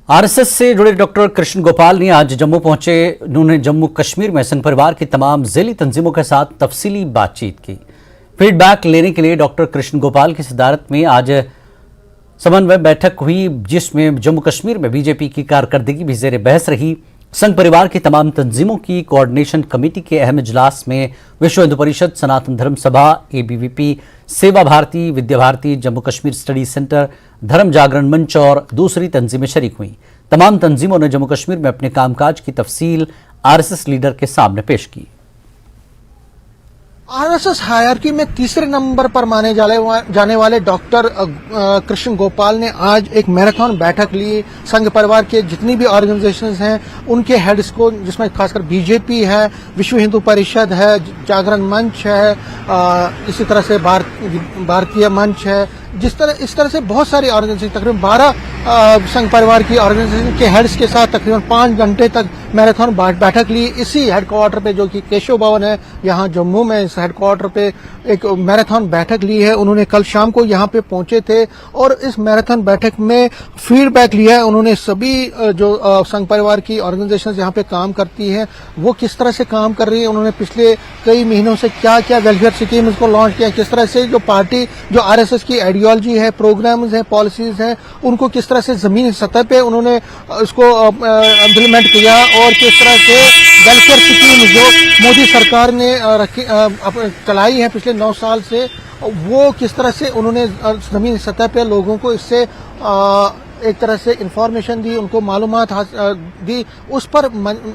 RSS से जुड़े doctor Krishna Gopal ने आज जम्मू पहुंचे। उन्होंने जम्मू कश्मीर में संघ परिवार की तमाम ज़िली तंजीमों के साथ तफसीली बातचीत की। फीडबैक लेने के लिए डॉक्टर कृष्ण गोपाल की सदारत में आज समन्वय बैठक हुई, जिसमें जम्मू कश्मीर में बीजेपी की कारकर्दगी भी ज़ेर बहस रही। संघ परिवार की तमाम तंजीमों की कोऑर्डिनेशन कमेटी के अहम इजलास में विश्व हिंदू परिषद, सनातन धर्म सभा, एबीवीपी, सेवा भारती, विद्या भारती, जम्मू कश्मीर स्टडी सेंटर, धर्म जागरण मंच और दूसरी तंजीमें शरीक हुई। तमाम तंजीमों ने जम्मू कश्मीर में अपने कामकाज की तफसील आरएसएस लीडर के सामने पेश की। आरएसएस हायरार्की में तीसरे नंबर पर माने जाने वाले डॉक्टर कृष्ण गोपाल ने आज एक मैराथन बैठक ली। संघ परिवार के जितनी भी ऑर्गेनाइजेशंस हैं उनके हेड्स को, जिसमें खासकर बीजेपी है, विश्व हिंदू परिषद है, जागरण मंच है, इसी तरह से भारतीय मंच है, इस तरह से बहुत सारी ऑर्गेनाइजेशन, तकरीबन 12 संघ परिवार की ऑर्गेनाइजेशन के हेड्स के साथ तकरीबन 5 घंटे तक मैराथन बैठक ली। इसी हेडक्वार्टर पे, जो कि केशव भवन है यहाँ जम्मू में, इस हेडक्वार्टर पे एक मैराथन बैठक ली है। उन्होंने कल शाम को यहाँ पे पहुंचे थे और इस मैराथन बैठक में फीडबैक लिया है। उन्होंने सभी जो संघ परिवार की ऑर्गेनाइजेशन यहाँ पे काम करती है वो किस तरह से काम कर रही है, उन्होंने पिछले कई महीनों से क्या क्या वेलफेयर स्कीम को लॉन्च किया, किस तरह से जो पार्टी, जो आरएसएस की आइडियोलॉजी है, प्रोग्राम्स है, पॉलिसीज हैं, उनको किस तरह से जमीनी सतह पे उन्होंने इसको इम्प्लीमेंट किया और किस तरह से वेलफेयर स्कीम जो मोदी सरकार ने चलाई है पिछले 9 साल से, वो किस तरह से उन्होंने जमीनी सतह पे लोगों को इससे एक तरह से इंफॉर्मेशन दी, उनको मालूमात दी। उस पर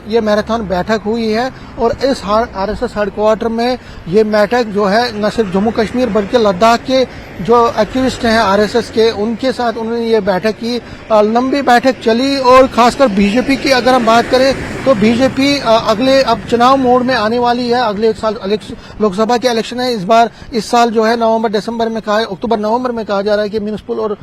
ये मैराथन बैठक हुई है और इस आरएसएस हेडक्वार्टर में ये बैठक जो है न सिर्फ जम्मू कश्मीर बल्कि लद्दाख के जो एक्टिविस्ट हैं आरएसएस के, उनके साथ उन्होंने ये बैठक की। लंबी बैठक चली और खासकर बीजेपी की अगर हम बात करें तो बीजेपी अगले अब चुनाव मोड में आने वाली है। अगले साल लोकसभा के इलेक्शन है इस साल जो है अक्टूबर नवंबर में कहा जा रहा है कि म्यूनिसिपल और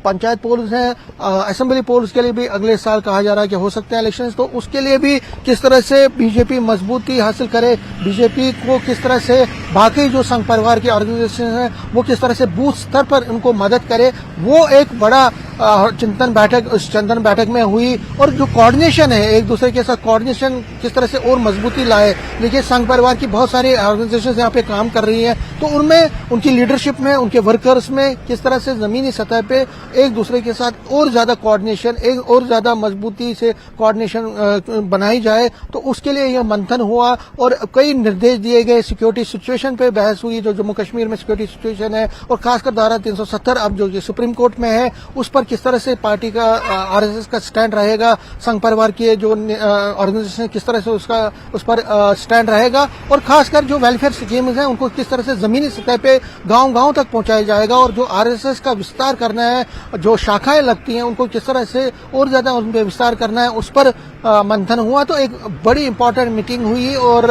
पंचायत पोल्स हैं, असेंबली पोल्स के लिए भी अगले साल कहा जा रहा है कि हो सकते हैं इलेक्शंस। तो उसके लिए भी किस तरह से बीजेपी मजबूती हासिल करे, बीजेपी को किस तरह से बाकी जो संघ परिवार की ऑर्गेनाइजेशन है वो किस तरह से बूथ स्तर पर उनको मदद करे, वो एक बड़ा चिंतन बैठक में हुई। और जो कोऑर्डिनेशन है, एक दूसरे के साथ कोऑर्डिनेशन किस तरह से और मजबूती लाए। देखिए, संघ परिवार की बहुत सारी ऑर्गेनाइजेशन यहाँ पे काम कर रही है, तो उनमें, उनकी लीडरशिप में, उनके वर्कर्स में किस तरह से जमीनी सतह पे एक दूसरे के साथ और ज्यादा कोऑर्डिनेशन, एक और ज्यादा मजबूती से कोऑर्डिनेशन बनाई जाए, तो उसके लिए यह मंथन हुआ और कई निर्देश दिए गए। सिक्योरिटी सिचुएशन पे बहस हुई, जो जम्मू कश्मीर में सिक्योरिटी सिचुएशन है, और खासकर धारा 370 अब जो सुप्रीम कोर्ट में है, उस पर किस तरह से पार्टी का, आरएसएस का स्टैंड रहेगा, संघ परिवार की जो ऑर्गेनाइजेशन किस तरह से उस पर स्टैंड रहेगा, और खासकर जो वेलफेयर स्कीम्स हैं उनको किस तरह से जमीनी सतह पे गांव-गांव तक पहुंचाया जाएगा, और जो आरएसएस का विस्तार करना है, जो शाखाएं लगती हैं उनको किस तरह से और ज्यादा उन पर विस्तार करना है, उस पर मंथन हुआ। तो एक बड़ी इंपॉर्टेंट मीटिंग हुई और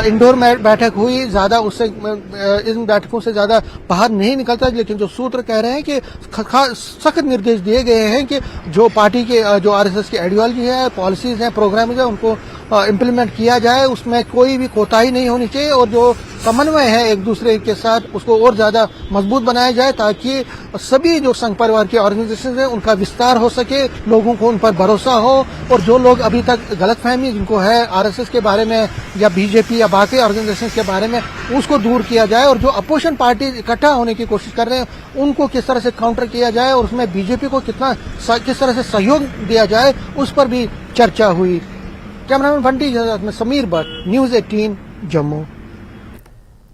इंडोर बैठक हुई। ज्यादा उससे, इन बैठकों से ज्यादा बाहर नहीं निकलता, लेकिन जो सूत्र कह रहे हैं कि सख्त निर्देश दिए गए हैं कि जो पार्टी के, जो आरएसएस की आइडियोलॉजी है, पॉलिसीज हैं, प्रोग्राम्स हैं, उनको इम्प्लीमेंट किया जाए, उसमें कोई भी कोताही नहीं होनी चाहिए, और जो समन्वय है एक दूसरे के साथ उसको और ज्यादा मजबूत बनाया जाए, ताकि सभी जो संघ परिवार की ऑर्गेनाइजेशन है उनका विस्तार हो सके, लोगों को उन पर भरोसा हो, और जो लोग अभी तक गलतफहमी जिनको है आरएसएस के बारे में या बीजेपी या बाकी ऑर्गेनाइजेशन के बारे में, उसको दूर किया जाए, और जो अपोजिशन पार्टी इकट्ठा होने की कोशिश कर रहे हैं उनको किस तरह से काउंटर किया जाए, और उसमें बीजेपी को किस तरह से सहयोग दिया जाए, उस पर भी चर्चा हुई। कैमरामैन बंटी में Sameer Bhatt, news 18 Jammu.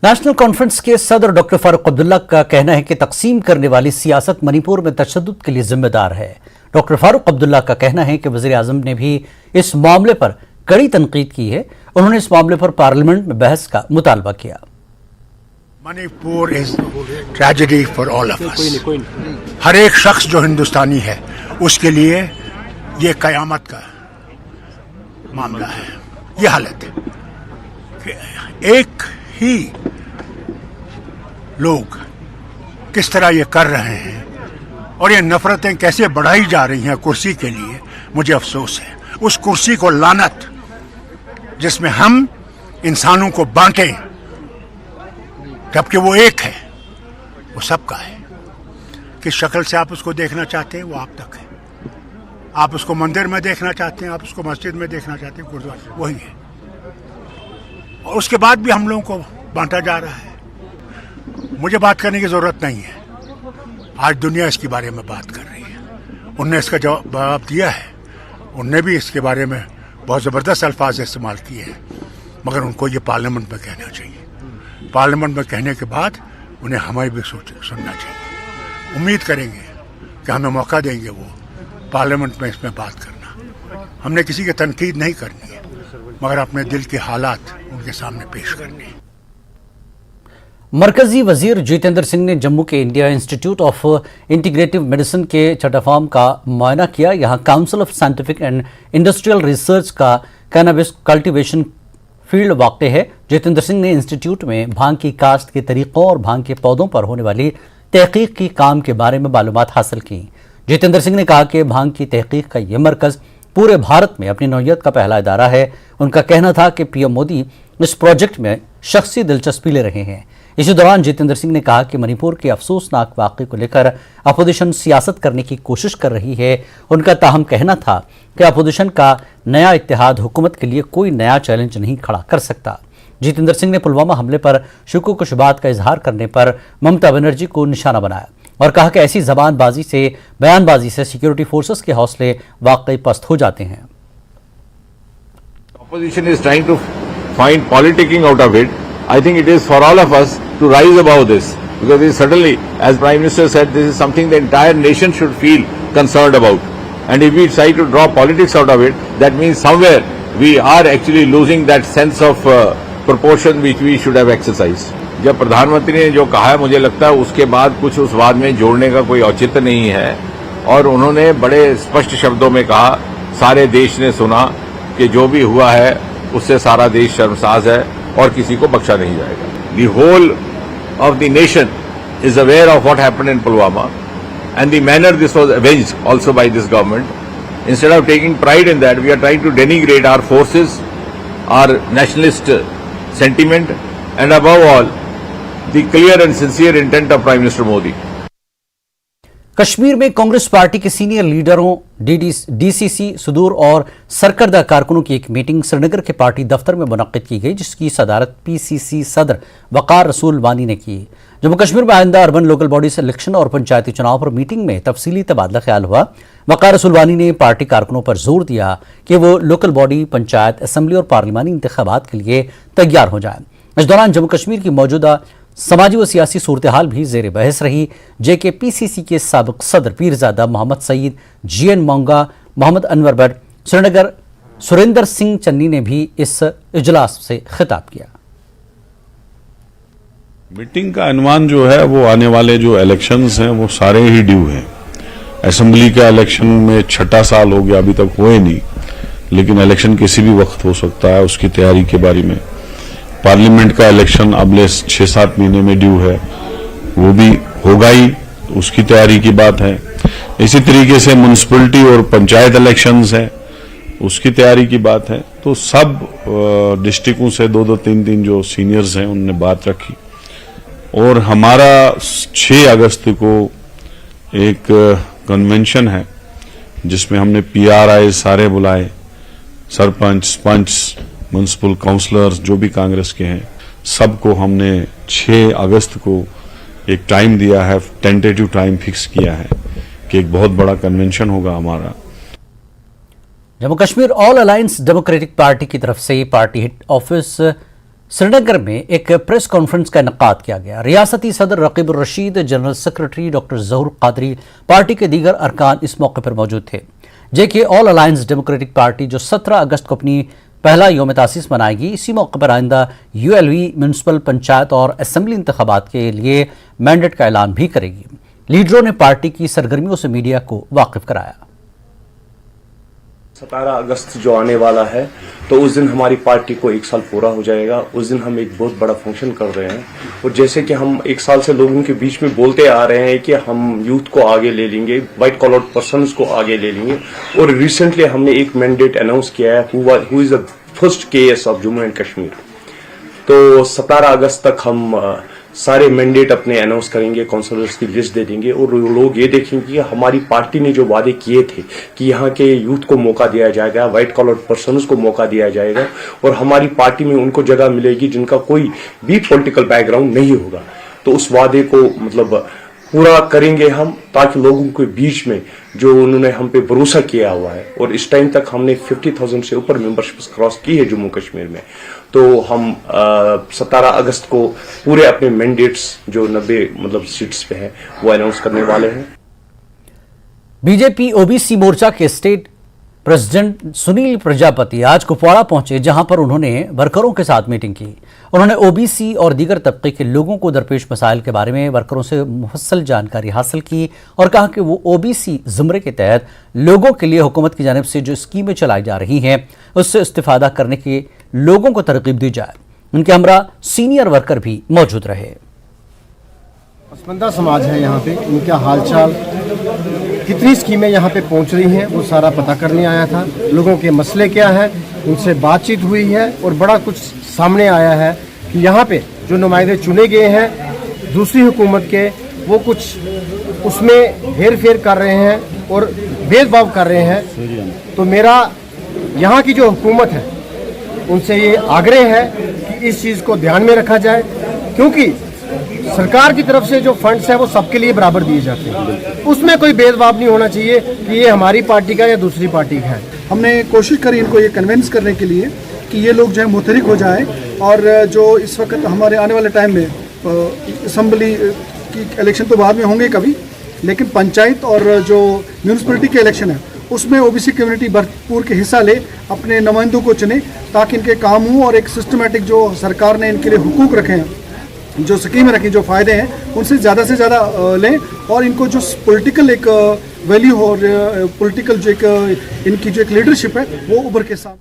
National conference के सदर डॉक्टर फारूक अब्दुल्ला का कहना है कि तकसीम करने वाली सियासत मणिपुर में तशद्दुद के लिए जिम्मेदार है। डॉक्टर फारूक अब्दुल्ला का कहना है कि वज़ीर आज़म ने भी इस मामले पर कड़ी तनकीद की है। उन्होंने इस मामले पर पार्लियामेंट में बहस का मुतालबा किया। Manipur is tragedy for all of us. हर एक शख्स जो हिंदुस्तानी है उसके लिए ये कयामत का मामला है। ये हालत है कि एक ही लोग किस तरह ये कर रहे हैं और ये नफरतें कैसे बढ़ाई जा रही हैं कुर्सी के लिए, मुझे अफसोस है। उस कुर्सी को लानत जिसमें हम इंसानों को बांटें जबकि वो एक है, वो सबका है। किस शक्ल से आप उसको देखना चाहते हैं वो आप तक है। आप उसको मंदिर में देखना चाहते हैं, आप उसको मस्जिद में देखना चाहते हैं, गुरुद्वारा वही है। और उसके बाद भी हम लोगों को बांटा जा रहा है। मुझे बात करने की जरूरत नहीं है, आज दुनिया इसके बारे में बात कर रही है। उनने इसका जवाब दिया है, उनने भी इसके बारे में बहुत ज़बरदस्त अल्फाज इस्तेमाल किए हैं, मगर उनको ये पार्लियामेंट में कहना चाहिए। पार्लियामेंट में कहने के बाद उन्हें हमें भी सुनना चाहिए। उम्मीद करेंगे कि हमें मौका देंगे वो पार्लियामेंट में इसमें बात करना। हमने किसी की तनकीद नहीं करनी है, मगर अपने दिल के हालात उनके सामने पेश करने हैं। मरकजी वजीर जितेंद्र सिंह ने जम्मू के India institute of integrative medicine के छठा फार्म का मुआयना किया। यहां council of scientific and industrial research का कैनबिस कल्टीवेशन फील्ड वाक़ है। जितेंद्र सिंह ने इंस्टीट्यूट में भांग की काश्त के तरीक़ों और भांग के पौधों पर होने वाली तहकीक की काम के बारे में मालूमात हासिल की। जितेंद्र सिंह ने कहा कि भांग की तहकीक का यह मरकज़ पूरे भारत में अपनी नौइयत का पहला इदारा है। उनका कहना था कि पीएम मोदी इस प्रोजेक्ट में शख्सी दिलचस्पी ले रहे हैं। इसी दौरान जितेंद्र सिंह ने कहा कि मणिपुर के अफसोसनाक वाक़े को लेकर अपोजिशन सियासत करने की कोशिश कर रही है। उनका ताहम कहना था कि अपोजिशन का नया इत्तेहाद हुकूमत के लिए कोई नया चैलेंज नहीं खड़ा कर सकता। जितेंद्र सिंह ने पुलवामा हमले पर शुक्र शुबात का इजहार करने पर ममता बनर्जी को निशाना बनाया और कहा कि ऐसी जबानबाजी से बयानबाजी से सिक्योरिटी फोर्सेस के हौसले वाकई पस्त हो जाते हैं। Opposition is trying to find politicking out of it. I think it is for all of us to rise above this, because it is certainly, as Prime Minister said, this is something the entire nation should feel concerned about. And if we try to draw politics out of it, that means somewhere we are actually losing that sense of proportion which we should have exercised. जब प्रधानमंत्री ने जो कहा है, मुझे लगता है उसके बाद कुछ उस बात में जोड़ने का कोई औचित्य नहीं है। और उन्होंने बड़े स्पष्ट शब्दों में कहा, सारे देश ने सुना कि जो भी हुआ है उससे सारा देश शर्मसार है और किसी को बख्शा नहीं जाएगा। The whole of the nation is aware of what happened in Pulwama and the manner this was avenged also by this government. Instead of taking pride in that, we are trying to denigrate our forces, our nationalist sentiment, and above all, the clear and sincere intent of Prime Minister Modi. Kashmir में Congress party के senior लीडरों, DCC, सुदूर और सरकर्दा कारकुनों की एक meeting Srinagar के party दफ्तर में मुनक्किद की गई, जिसकी सदारत पीसीसी सदर वकार रसूल वानी ने की। जम्मू कश्मीर में आइंदा अर्बन लोकल बॉडी इलेक्शन और पंचायती चुनाव पर मीटिंग में तफसीली तबादला ख्याल हुआ। वकार रसूल वानी ने पार्टी कारकुनों पर जोर दिया कि वो लोकल बॉडी, पंचायत, असम्बली और पार्लिमानी इंतखाबात के लिए तैयार हो जाए। इस दौरान जम्मू कश्मीर की मौजूदा समाजी व सियासी सूरत हाल भी जेर बहस रही। जेके पीसीसी के साबिक सदर पीरजादा मोहम्मद सईद, जीएन मोंगा, मोहम्मद अनवर भट्ट, श्रीनगर सुरेंद्र सिंह चन्नी ने भी इस इजलास से खिताब किया। मीटिंग का अनुमान जो है वो आने वाले जो इलेक्शंस हैं वो सारे ही ड्यू हैं। असेंबली का इलेक्शन में छठा साल हो गया, अभी तक हुए नहीं, लेकिन इलेक्शन किसी भी वक्त हो सकता है, उसकी तैयारी के बारे में। पार्लियामेंट का इलेक्शन अगले 6-7 महीने में ड्यू है, वो भी होगा ही, उसकी तैयारी की बात है। इसी तरीके से म्यूनिसिपैलिटी और पंचायत इलेक्शंस है, उसकी तैयारी की बात है। तो सब डिस्ट्रिक्टों से 2-2, 3-3 जो सीनियर्स हैं उनने बात रखी और हमारा 6 अगस्त को एक कन्वेंशन है जिसमें हमने पीआरआई सारे बुलाए, सरपंच, पंच, म्यूनिसिपल काउंसलर्स जो भी कांग्रेस के हैं, सबको हमने 6 अगस्त को एक टाइम दिया है, टेंटेटिव टाइम फिक्स किया है कि एक बहुत बड़ा कन्वेंशन होगा हमारा। Jammu Kashmir all alliance democratic party की तरफ से पार्टी हेड ऑफिस श्रीनगर में एक प्रेस कॉन्फ्रेंस का इनेकाद किया गया। रियासती सदर रकीब उर रशीद, जनरल सेक्रेटरी डॉक्टर जहूर कादरी, पार्टी के दीगर अरकान इस मौके पर मौजूद थे। जेके ऑल अलायंस डेमोक्रेटिक पार्टी जो 17 अगस्त को अपनी पहला यौम तासीस मनाएगी, इसी मौके पर आइंदा यूएलवी, म्यूनिसिपल, पंचायत और असेंबली इंतखाबात के लिए मैंडेट का ऐलान भी करेगी। लीडरों ने पार्टी की सरगर्मियों से मीडिया को वाकिफ कराया। 17 अगस्त जो आने वाला है, तो उस दिन हमारी पार्टी को 1 साल पूरा हो जाएगा। उस दिन हम एक बहुत बड़ा फंक्शन कर रहे हैं और जैसे कि हम 1 साल से लोगों के बीच में बोलते आ रहे हैं कि हम यूथ को आगे ले लेंगे, व्हाइट कॉलर पर्सन्स को आगे ले लेंगे, और रिसेंटली हमने एक मैंडेट अनाउंस किया है, who is the first KS of Jammu and Kashmir. तो 17 अगस्त तक हम सारे मैंडेट अपने अनाउंस करेंगे, काउंसलर्स की लिस्ट दे देंगे और लोग ये देखेंगे कि हमारी पार्टी ने जो वादे किए थे कि यहाँ के यूथ को मौका दिया जाएगा, व्हाइट कॉलर पर्सन्स को मौका दिया जाएगा और हमारी पार्टी में उनको जगह मिलेगी जिनका कोई भी पॉलिटिकल बैकग्राउंड नहीं होगा। तो उस वादे को मतलब पूरा करेंगे हम, ताकि लोगों के बीच में जो उन्होंने हम पे भरोसा किया हुआ है, और इस टाइम तक हमने 50,000 से ऊपर मेंबरशिप क्रॉस की है जम्मू कश्मीर में, तो हम 17 अगस्त को पूरे अपने मैंडेट्स जो 90 मतलब सीट्स पे हैं वो अनाउंस करने वाले हैं। बीजेपी ओबीसी मोर्चा के स्टेट प्रेसिडेंट सुनील प्रजापति आज कुपवाड़ा पहुंचे, जहां पर उन्होंने वर्करों के साथ मीटिंग की। उन्होंने ओबीसी और दीगर तबके के लोगों को दरपेश मसाइल के बारे में वर्करों से मुफस्सल जानकारी हासिल की और कहा कि वो ओबीसी जुमरे के तहत लोगों के लिए हुकूमत की जानिब से जो स्कीमें चलाई जा रही हैं उससे इस्तिफादा करने के लोगों को तरगीब दी जाए। उनके हमरा सीनियर वर्कर भी मौजूद रहे। पसमंदा समाज है यहाँ पे, इनका हालचाल, कितनी स्कीमें यहाँ पे पहुँच रही हैं वो सारा पता करने आया था। लोगों के मसले क्या है, उनसे बातचीत हुई है और बड़ा कुछ सामने आया है कि यहाँ पे जो नुमाइंदे चुने गए हैं दूसरी हुकूमत के, वो कुछ उसमें हेर फेर कर रहे हैं और भेदभाव कर रहे हैं। तो मेरा यहाँ की जो हुकूमत है उनसे ये आग्रह है कि इस चीज़ को ध्यान में रखा जाए, क्योंकि सरकार की तरफ से जो फंड्स है वो सबके लिए बराबर दिए जाते हैं, उसमें कोई भेदभाव नहीं होना चाहिए कि ये हमारी पार्टी का या दूसरी पार्टी का है। हमने कोशिश करी इनको ये कन्विंस करने के लिए कि ये लोग जो है मुतहरिक हो जाएं और जो इस वक्त हमारे आने वाले टाइम में असम्बली की इलेक्शन तो बाद में होंगे कभी, लेकिन पंचायत और जो म्यूनसिपलिटी के इलेक्शन है उसमें ओबीसी कम्युनिटी भरपूर के हिस्सा ले, अपने नुमाइंदों को चुने ताकि इनके काम हों और एक सिस्टमेटिक जो सरकार ने इनके लिए हुकूक रखे हैं, जो स्कीमें रखी, जो फ़ायदे हैं उनसे ज़्यादा लें और इनको जो पॉलिटिकल एक वैल्यू और पॉलिटिकल जो एक इनकी जो एक लीडरशिप है वो उभर के साथ।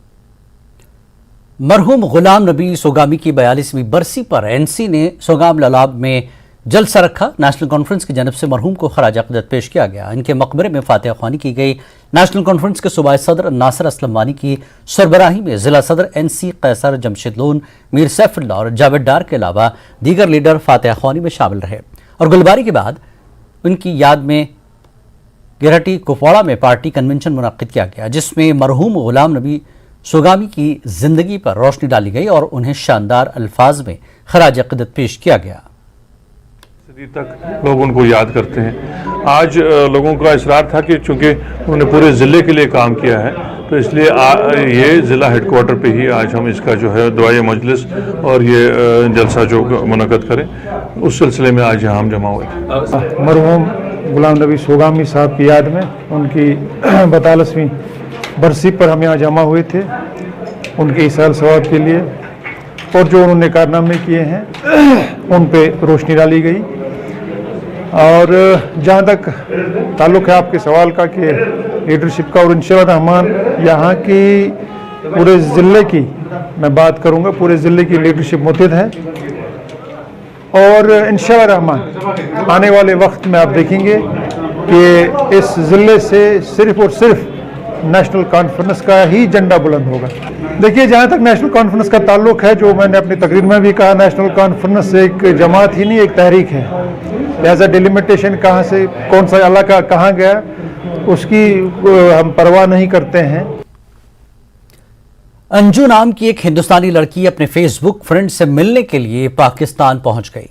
मरहूम गुलाम नबी सोगामी की 42वीं बरसी पर एनसी ने सोगाम ललाब में जलसा रखा। नेशनल कॉन्फ्रेंस की जानब से मरहूम को खराज अक़ीदत पेश किया गया। इनके मकबरे में फातिहा ख्वानी की गई। नेशनल कॉन्फ्रेंस के सूबाई सदर नासिर असलम वानी की सरबराही में जिला सदर एनसी कैसर जमशेद लोन, मीर सैफुल्लाह और जावेद डार के अलावा दीगर लीडर फातिहा ख्वानी में शामिल रहे और गुलबारी के बाद उनकी याद में गिरहटी कुपवाड़ा में पार्टी कन्वेंशन मुनक्किद किया गया, जिसमें मरहूम गुलाम नबी सोगामी की जिंदगी पर रोशनी डाली गई और उन्हें शानदार अल्फाज में खराज अक़ीदत पेश किया गया। सदी तक लोग उनको याद करते हैं। आज लोगों का इसरार था कि चूंकि उन्होंने पूरे ज़िले के लिए काम किया है तो इसलिए ये ज़िला हेडक्वार्टर पे ही आज हम इसका जो है दुआए मजलिस और ये जलसा जो मुनक़्क़द करें, उस सिलसिले में आज यहाँ हम जमा हुए थे। मरहूम गुलाम नबी सोगामी साहब की याद में उनकी 42वीं बरसी पर हम यहाँ जमा हुए थे उनके इसाल सवाब के लिए, और जो उन्होंने कारनामे किए हैं उन पे रोशनी डाली गई। और जहाँ तक ताल्लुक़ है आपके सवाल का कि लीडरशिप का, और इंशाअल्लाह रहमान यहाँ की पूरे ज़िले की मैं बात करूँगा, पूरे ज़िले की लीडरशिप मुतहद है और इंशाअल्लाह रहमान आने वाले वक्त में आप देखेंगे कि इस ज़िले से सिर्फ़ और सिर्फ नेशनल कॉन्फ्रेंस का ही झंडा बुलंद होगा। देखिए, जहाँ तक नेशनल कॉन्फ्रेंस का ताल्लुक है, जो मैंने अपनी तकरीर में भी कहा, नेशनल कॉन्फ्रेंस एक जमात ही नहीं, एक तहरीक है। लिहाजा डिलिमिटेशन कहाँ से कौन सा इलाका कहाँ गया उसकी हम परवाह नहीं करते हैं। अंजू नाम की एक हिंदुस्तानी लड़की अपने फेसबुक फ्रेंड से मिलने के लिए पाकिस्तान पहुंच गई।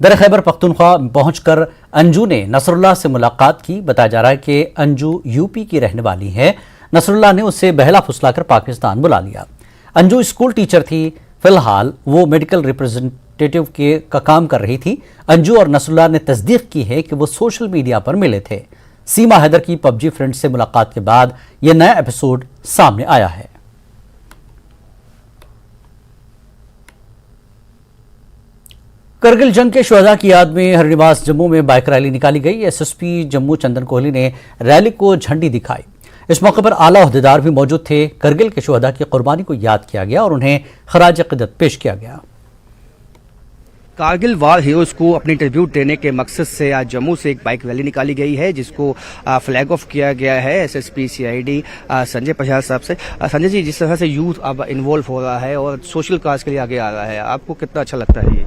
दर खैबर पख्तूनख्वा पहुंचकर अंजू ने नसरुल्लाह से मुलाकात की। बताया जा रहा है कि अंजू यूपी की रहने वाली है। नसरुल्लाह ने उसे बहला फुसलाकर पाकिस्तान बुला लिया। अंजू स्कूल टीचर थी। फिलहाल वो मेडिकल रिप्रेजेंटेटिव का काम कर रही थी। अंजू और नसरुल्लाह ने तस्दीक की है कि वो सोशल मीडिया पर मिले थे। सीमा हैदर की पबजी फ्रेंड से मुलाकात के बाद यह नया एपिसोड सामने आया है। करगिल जंग के शुहदा की याद में हरिनिवास जम्मू में बाइक रैली निकाली गई। एसएसपी जम्मू चंदन कोहली ने रैली को झंडी दिखाई। इस मौके पर आला ओहदेदार भी मौजूद थे। करगिल के शुहदा की कुर्बानी को याद किया गया और उन्हें खराज अक़ीदत पेश किया गया। कारगिल वार हीरोज को अपनी ट्रिब्यूट देने के मकसद से आज जम्मू से एक बाइक रैली निकाली गई है, जिसको फ्लैग ऑफ किया गया है एसएसपी सीआईडी संजय प्रसाद साहब से। संजय जी, जिस तरह से यूथ अब इन्वॉल्व हो रहा है और सोशल काज के लिए आगे आ रहा है, आपको कितना अच्छा लगता है? ये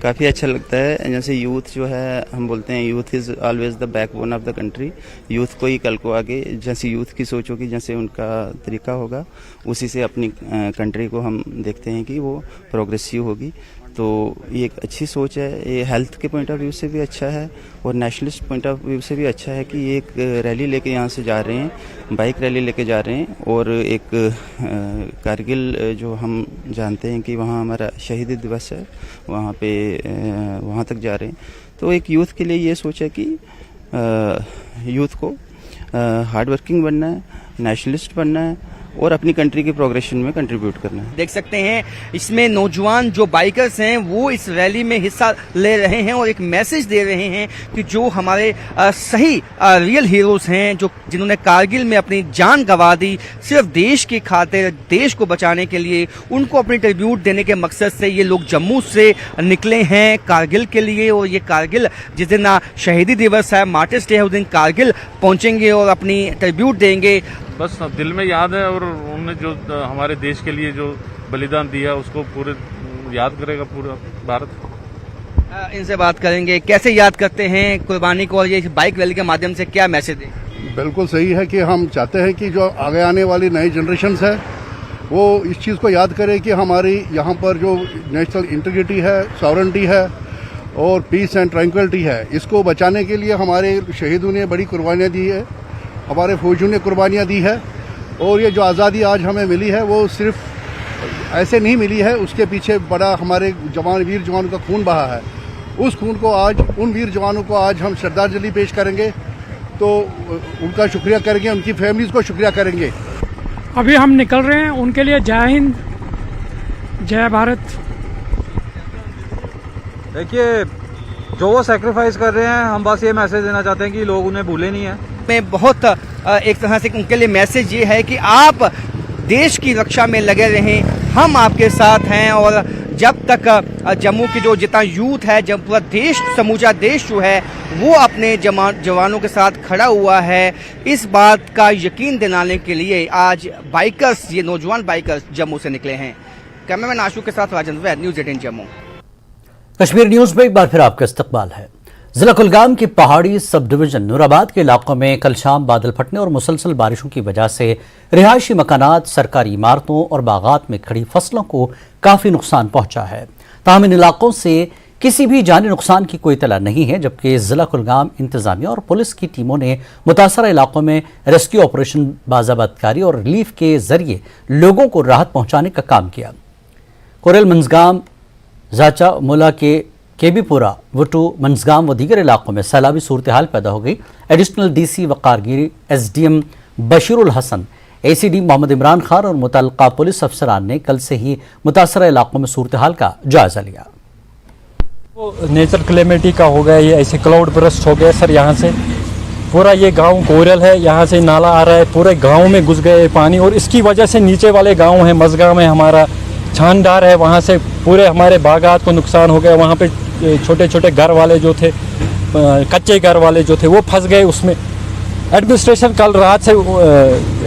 काफ़ी अच्छा लगता है। जैसे यूथ जो है, हम बोलते हैं youth is always the backbone of the country. Youth को ही कल को आगे जैसे यूथ की सोच होगी, जैसे उनका तरीका होगा, उसी से अपनी कंट्री को हम देखते हैं कि वो प्रोग्रेसिव होगी। तो ये एक अच्छी सोच है। ये हेल्थ के पॉइंट ऑफ व्यू से भी अच्छा है और नेशनलिस्ट पॉइंट ऑफ व्यू से भी अच्छा है कि ये एक रैली लेके यहाँ से जा रहे हैं, बाइक रैली लेके जा रहे हैं। और एक कारगिल जो हम जानते हैं कि वहाँ हमारा शहीदी दिवस है, वहाँ पे वहाँ तक जा रहे हैं। तो एक यूथ के लिए ये सोच है कि यूथ को हार्ड वर्किंग बनना है, नेशनलिस्ट बनना है और अपनी कंट्री के प्रोग्रेशन में कंट्रीब्यूट करना है। देख सकते हैं इसमें नौजवान जो बाइकर्स हैं वो इस रैली में हिस्सा ले रहे हैं और एक मैसेज दे रहे हैं कि जो हमारे सही रियल हीरोज हैं, जो जिन्होंने कारगिल में अपनी जान गंवा दी सिर्फ देश की खातिर, देश को बचाने के लिए, उनको अपनी ट्रिब्यूट देने के मकसद से ये लोग जम्मू से निकले हैं कारगिल के लिए। और ये कारगिल जिस दिन शहीदी दिवस है, मार्टिर्स डे है, उस दिन कारगिल पहुंचेंगे और अपनी ट्रिब्यूट देंगे। बस दिल में याद है और उन्होंने जो हमारे देश के लिए जो बलिदान दिया उसको पूरे याद करेगा पूरा भारत। इनसे बात करेंगे, कैसे याद करते हैं कुर्बानी को और ये बाइक रैली के माध्यम से क्या मैसेज दें? बिल्कुल सही है कि हम चाहते हैं कि जो आगे आने वाली नई जनरेशन है वो इस चीज़ को याद करे कि हमारी यहाँ पर जो नेशनल इंटीग्रिटी है, सॉवरेंटी है और पीस एंड ट्रैंक्विलिटी है, इसको बचाने के लिए हमारे शहीदों ने बड़ी कुर्बानियाँ दी है, हमारे फौजियों ने कुर्बानियाँ दी है। और ये जो आज़ादी आज हमें मिली है वो सिर्फ ऐसे नहीं मिली है, उसके पीछे बड़ा हमारे जवान, वीर जवानों का खून बहा है। उस खून को आज, उन वीर जवानों को आज हम श्रद्धांजलि पेश करेंगे, तो उनका शुक्रिया करेंगे, उनकी फैमिलीज़ को शुक्रिया करेंगे। अभी हम निकल रहे हैं, उनके लिए जय हिंद, जय भारत। देखिए, जो वो सेक्रीफाइस कर रहे हैं, हम बस ये मैसेज देना चाहते हैं कि लोग उन्हें भूले नहीं है। में बहुत एक तरह से उनके लिए मैसेज ये है कि आप देश की रक्षा में लगे रहें, हम आपके साथ हैं। और जब तक जम्मू की जो जितना यूथ है, जब पूरा देश, समूचा देश जो है वो अपने जवानों के साथ खड़ा हुआ है, इस बात का यकीन दिलाने के लिए आज बाइकर्स, ये नौजवान बाइकर्स जम्मू से निकले हैं। कैमरामैन आशु के साथ राजेंद्र वैद, न्यूज़ 18 जम्मू। कश्मीर न्यूज में एक बार फिर आपका इस्तकबाल है। जिला कुलगाम की पहाड़ी सब डिवीजन नूराबाद के इलाकों में कल शाम बादल फटने और मुसलसल बारिशों की वजह से रिहायशी मकानात, सरकारी इमारतों और बागात में खड़ी फसलों को काफी नुकसान पहुंचा है। ताहम इन इलाकों से किसी भी जानी नुकसान की कोई इतला नहीं है, जबकि जिला कुलगाम इंतजामिया और पुलिस की टीमों ने मुतासरा इलाकों में रेस्क्यू ऑपरेशन, बाज़ाबतकारी और रिलीफ के जरिए लोगों को राहत पहुंचाने का काम किया। कोरेल मंजगाम, जाचा मुला के केबीपुरा, वटू, मंजगाम व दीगर इलाकों में सैलाबी सूरत हाल पैदा हो गई। Additional DC Waqargiri, SDM Bashirul Hasan, ACD Mohammad Imran Khan और मुतल्लिका पुलिस अफसरान ने कल से ही मुतासरा इलाकों में सूरत हाल का जायजा लिया। नेचर क्लेमिटी का हो गया, ये ऐसे क्लाउड बरस्ट हो गया सर। यहाँ से पूरा ये गांव कोरल है, यहाँ से नाला आ रहा है, पूरे गांव में घुस गए पानी और इसकी वजह से नीचे वाले गांव हैं, मजगाम है हमारा, छानदार है, वहाँ से पूरे हमारे बागात को नुकसान हो गया। वहाँ पे छोटे छोटे घर वाले जो थे, कच्चे घर वाले जो थे, वो फंस गए उसमें। एडमिनिस्ट्रेशन कल रात से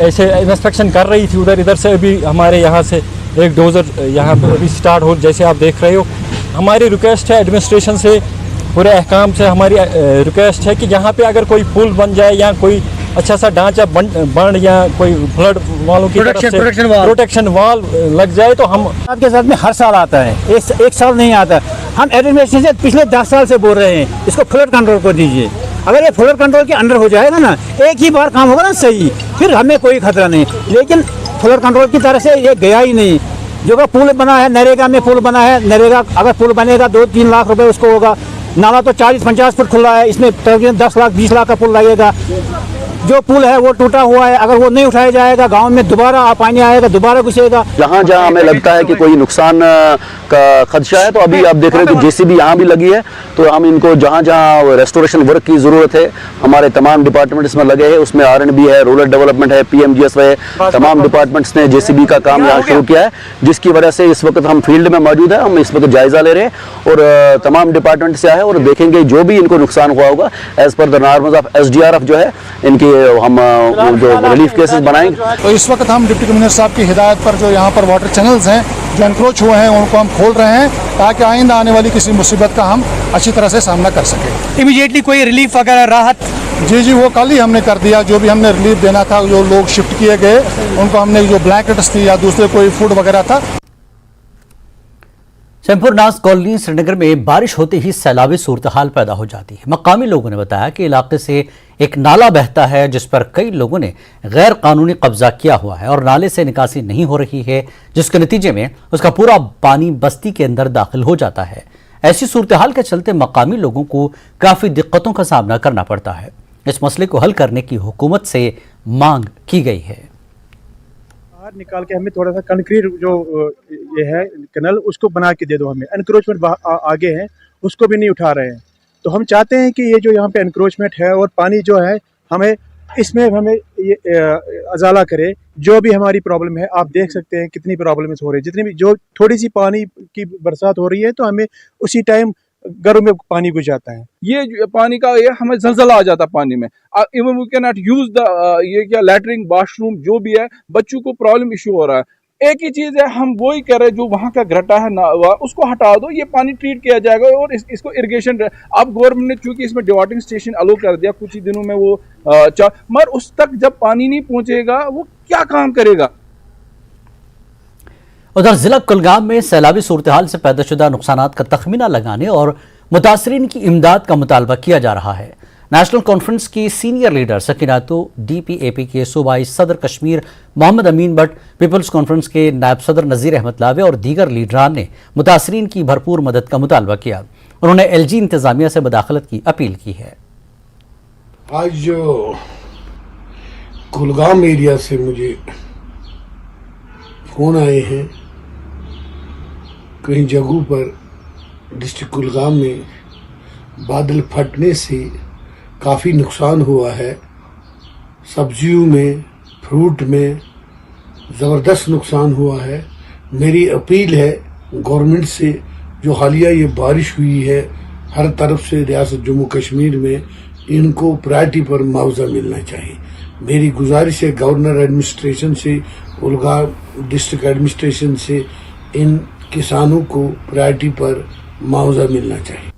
ऐसे इंस्पेक्शन कर रही थी उधर इधर से। अभी हमारे यहाँ से एक डोजर यहाँ पे अभी स्टार्ट हो, जैसे आप देख रहे हो। हमारी रिक्वेस्ट है एडमिनिस्ट्रेशन से, पूरे अहकाम से हमारी रिक्वेस्ट है कि यहाँ पे अगर कोई पुल बन जाए या कोई अच्छा सा ढांचा बन या कोई फ्लड वालों की प्रोटेक्शन वाल लग जाए तो हम आपके साथ में हर साल आता है, एक साल नहीं आता। हम एडमिनिस्ट्रेशन से पिछले 10 साल से बोल रहे हैं इसको फ्लड कंट्रोल कर दीजिए। अगर ये फ्लड कंट्रोल के अंडर हो जाएगा ना, एक ही बार काम होगा ना सही, फिर हमें कोई खतरा नहीं। लेकिन फ्लड कंट्रोल की तरह से ये गया ही नहीं। जो का पुल बना है, नरेगा में पुल बना है, नरेगा अगर पुल बनेगा 2-3 लाख रुपए उसको होगा। नाला तो 40-50 फुट खुला है, इसमें 10 लाख 20 लाख का पुल लगेगा। जो पुल है वो टूटा हुआ है, अगर वो नहीं उठाया जाएगा गांव में दोबारा पानी आएगा, दोबारा घुसेगा। जहाँ जहाँ हमें लगता है कि कोई नुकसान का खदशा है, तो अभी आप देख रहे हैं कि जेसीबी यहाँ भी लगी है, तो हम इनको जहाँ जहाँ रेस्टोरेशन वर्क की ज़रूरत है, हमारे तमाम डिपार्टमेंट इसमें लगे हैं, उसमें RNB है, रूरल डेवलपमेंट है, PMGSY है, तमाम डिपार्टमेंट्स ने जेसीबी का काम यहाँ शुरू किया है, जिसकी वजह से इस वक्त हम फील्ड में मौजूद है। हम इस वक्त जायजा ले रहे हैं और तमाम डिपार्टमेंट से आए और देखेंगे जो भी इनको नुकसान हुआ होगा as per the norms of SDRF जो है, इनकी हम जो रिलीफ केसेस बनाएंगे। तो इस वक्त हम डिप्टी कमिश्नर साहब की हिदायत पर जो यहाँ पर वाटर चैनल्स हैं जो एनक्रोच हुए हैं उनको हम खोल रहे हैं, ताकि आइंदा आने वाली किसी मुसीबत का हम अच्छी तरह से सामना कर सकें। इमीडिएटली कोई रिलीफ वगैरह राहत? जी, वो कल ही हमने कर दिया। जो भी हमने रिलीफ देना था, जो लोग शिफ्ट किए गए उनको हमने जो ब्लैंकेट्स थी या दूसरे कोई फूड वगैरह था। शमपुर नाज कॉलोनी श्रीनगर में बारिश होते ही सैलाबी सूरत हाल पैदा हो जाती है। मकामी लोगों ने बताया कि इलाके से एक नाला बहता है जिस पर कई लोगों ने गैर कानूनी कब्जा किया हुआ है और नाले से निकासी नहीं हो रही है, जिसके नतीजे में उसका पूरा पानी बस्ती के अंदर दाखिल हो जाता है। ऐसी सूरत हाल के चलते मकामी लोगों को काफी दिक्कतों का सामना करना पड़ता है। इस मसले को हल करने की हुकूमत से मांग की गई है। बाहर निकाल के हमें थोड़ा सा कंक्रीट जो ये है कैनल उसको बना के दे दो। हमें एनक्रोचमेंट आगे है उसको भी नहीं उठा रहे हैं, तो हम चाहते हैं कि ये जो यहाँ पे एनक्रोचमेंट है और पानी जो है हमें इसमें हमें ये अजाला करे। जो भी हमारी प्रॉब्लम है, आप देख सकते हैं कितनी प्रॉब्लम्स हो रही है। जितनी भी जो थोड़ी सी पानी की बरसात हो रही है तो हमें उसी टाइम घरों में पानी घुस जाता है। ये पानी का ये हमें जलजला आ जाता पानी में। Even we can not use the ये क्या लैटरिन बाथरूम जो भी है, बच्चों को प्रॉब्लम इशू हो रहा है। एक ही चीज है, हम वही कह रहे हैं, जो वहां का ग्रटा है ना उसको हटा दो, ये पानी ट्रीट किया जाएगा और इसको इरिगेशन। अब गवर्नमेंट ने चूंकि इसमें डिवाटरिंग स्टेशन अलो कर दिया, कुछ ही दिनों में वो मगर उस तक जब पानी नहीं पहुंचेगा वो क्या काम करेगा। उधर जिला कुलगाम में सैलाबी सूरत हाल से पैदा शुदा नुकसानात का तखमीना लगाने और मुतासरीन की इमदाद का मुतालबा किया जा रहा है। नेशनल कॉन्फ्रेंस की सीनियर लीडर सकीनातो, DPAP के सूबाई सदर कश्मीर मोहम्मद अमीन भट्ट, पीपल्स कॉन्फ्रेंस के नायब सदर नज़ीर अहमद लावे और दीगर लीडरान ने मुतासरीन की भरपूर मदद का मुतालबा किया। उन्होंने LG इंतजामिया से मुदाखलत की अपील की है। आज जो कुलगाम एरिया से मुझे फोन आए हैं, कई जगहों पर डिस्ट्रिक्ट कुलगाम में बादल फटने से काफ़ी नुकसान हुआ है। सब्जियों में, फ्रूट में ज़बरदस्त नुकसान हुआ है। मेरी अपील है गवर्नमेंट से, जो हालिया ये बारिश हुई है हर तरफ से रियासत जम्मू कश्मीर में, इनको प्रायोरिटी पर मुआवजा मिलना चाहिए। मेरी गुजारिश है गवर्नर एडमिनिस्ट्रेशन से, कुलगाम डिस्ट्रिक्ट एडमिनिस्ट्रेशन से, इन किसानों को प्रायोरिटी पर मुआवजा मिलना चाहिए।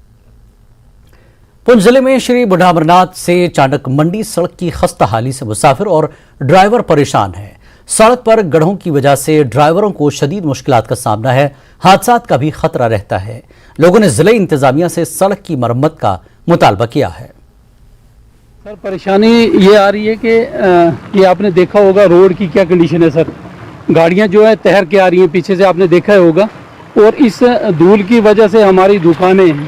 पुंछ जिले में श्री बुढ़ा अमरनाथ से चाणक मंडी सड़क की खस्ता हाली से मुसाफिर और ड्राइवर परेशान है। सड़क पर गड्ढों की वजह से ड्राइवरों को शदीद मुश्किलात का सामना है, हादसात का भी खतरा रहता है। लोगों ने जिले इंतजामिया से सड़क की मरम्मत का मुतालबा किया है। सर परेशानी ये आ रही है कि आपने देखा होगा रोड की क्या कंडीशन है सर। गाड़ियां जो है तैर के आ रही हैं पीछे से, आपने देखा होगा। और इस धूल की वजह से हमारी दुकानें,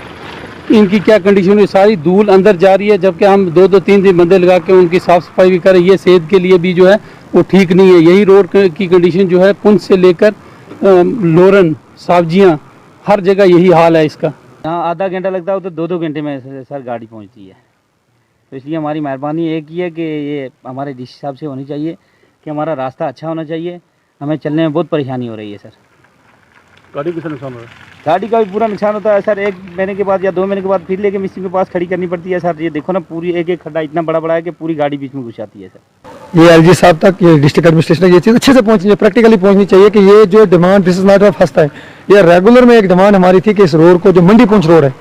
इनकी क्या कंडीशन है, सारी धूल अंदर जा रही है। जबकि हम 2-3 दिन बंदे लगा के उनकी साफ़ सफाई भी करें, ये सेहत के लिए भी जो है वो ठीक नहीं है। यही रोड की कंडीशन जो है पुंछ से लेकर लोरन, सब्जियाँ, हर जगह यही हाल है इसका। यहाँ आधा घंटा लगता है, उधर 2-2 घंटे में सर गाड़ी पहुँचती है। तो इसलिए हमारी मेहरबानी एक ही है कि ये हमारे डीसी साहब से होनी चाहिए कि हमारा रास्ता अच्छा होना चाहिए। हमें चलने में बहुत परेशानी हो रही है सर। गाड़ी का नुकसान हो रहा है? गाड़ी का भी पूरा नुकसान होता है सर। 1 महीने के बाद या 2 महीने के बाद फिर लेके मिस्त्री के पास खड़ी करनी पड़ती है सर। ये देखो ना, पूरी एक खड्डा इतना बड़ा है कि पूरी गाड़ी बीच में घुस जाती है सर। ये LG साहब तक, ये डिस्ट्रिक्ट एडमिनिस्ट्रेशन ये चीज़ अच्छे से पहुंचनी चाहिए, प्रैक्टिकली पहुंचनी चाहिए कि ये जो demand, this is not of first time, ये रेगुलर में एक डिमांड हमारी थी कि इस रोड को, जो मंडी पुंछ रोड है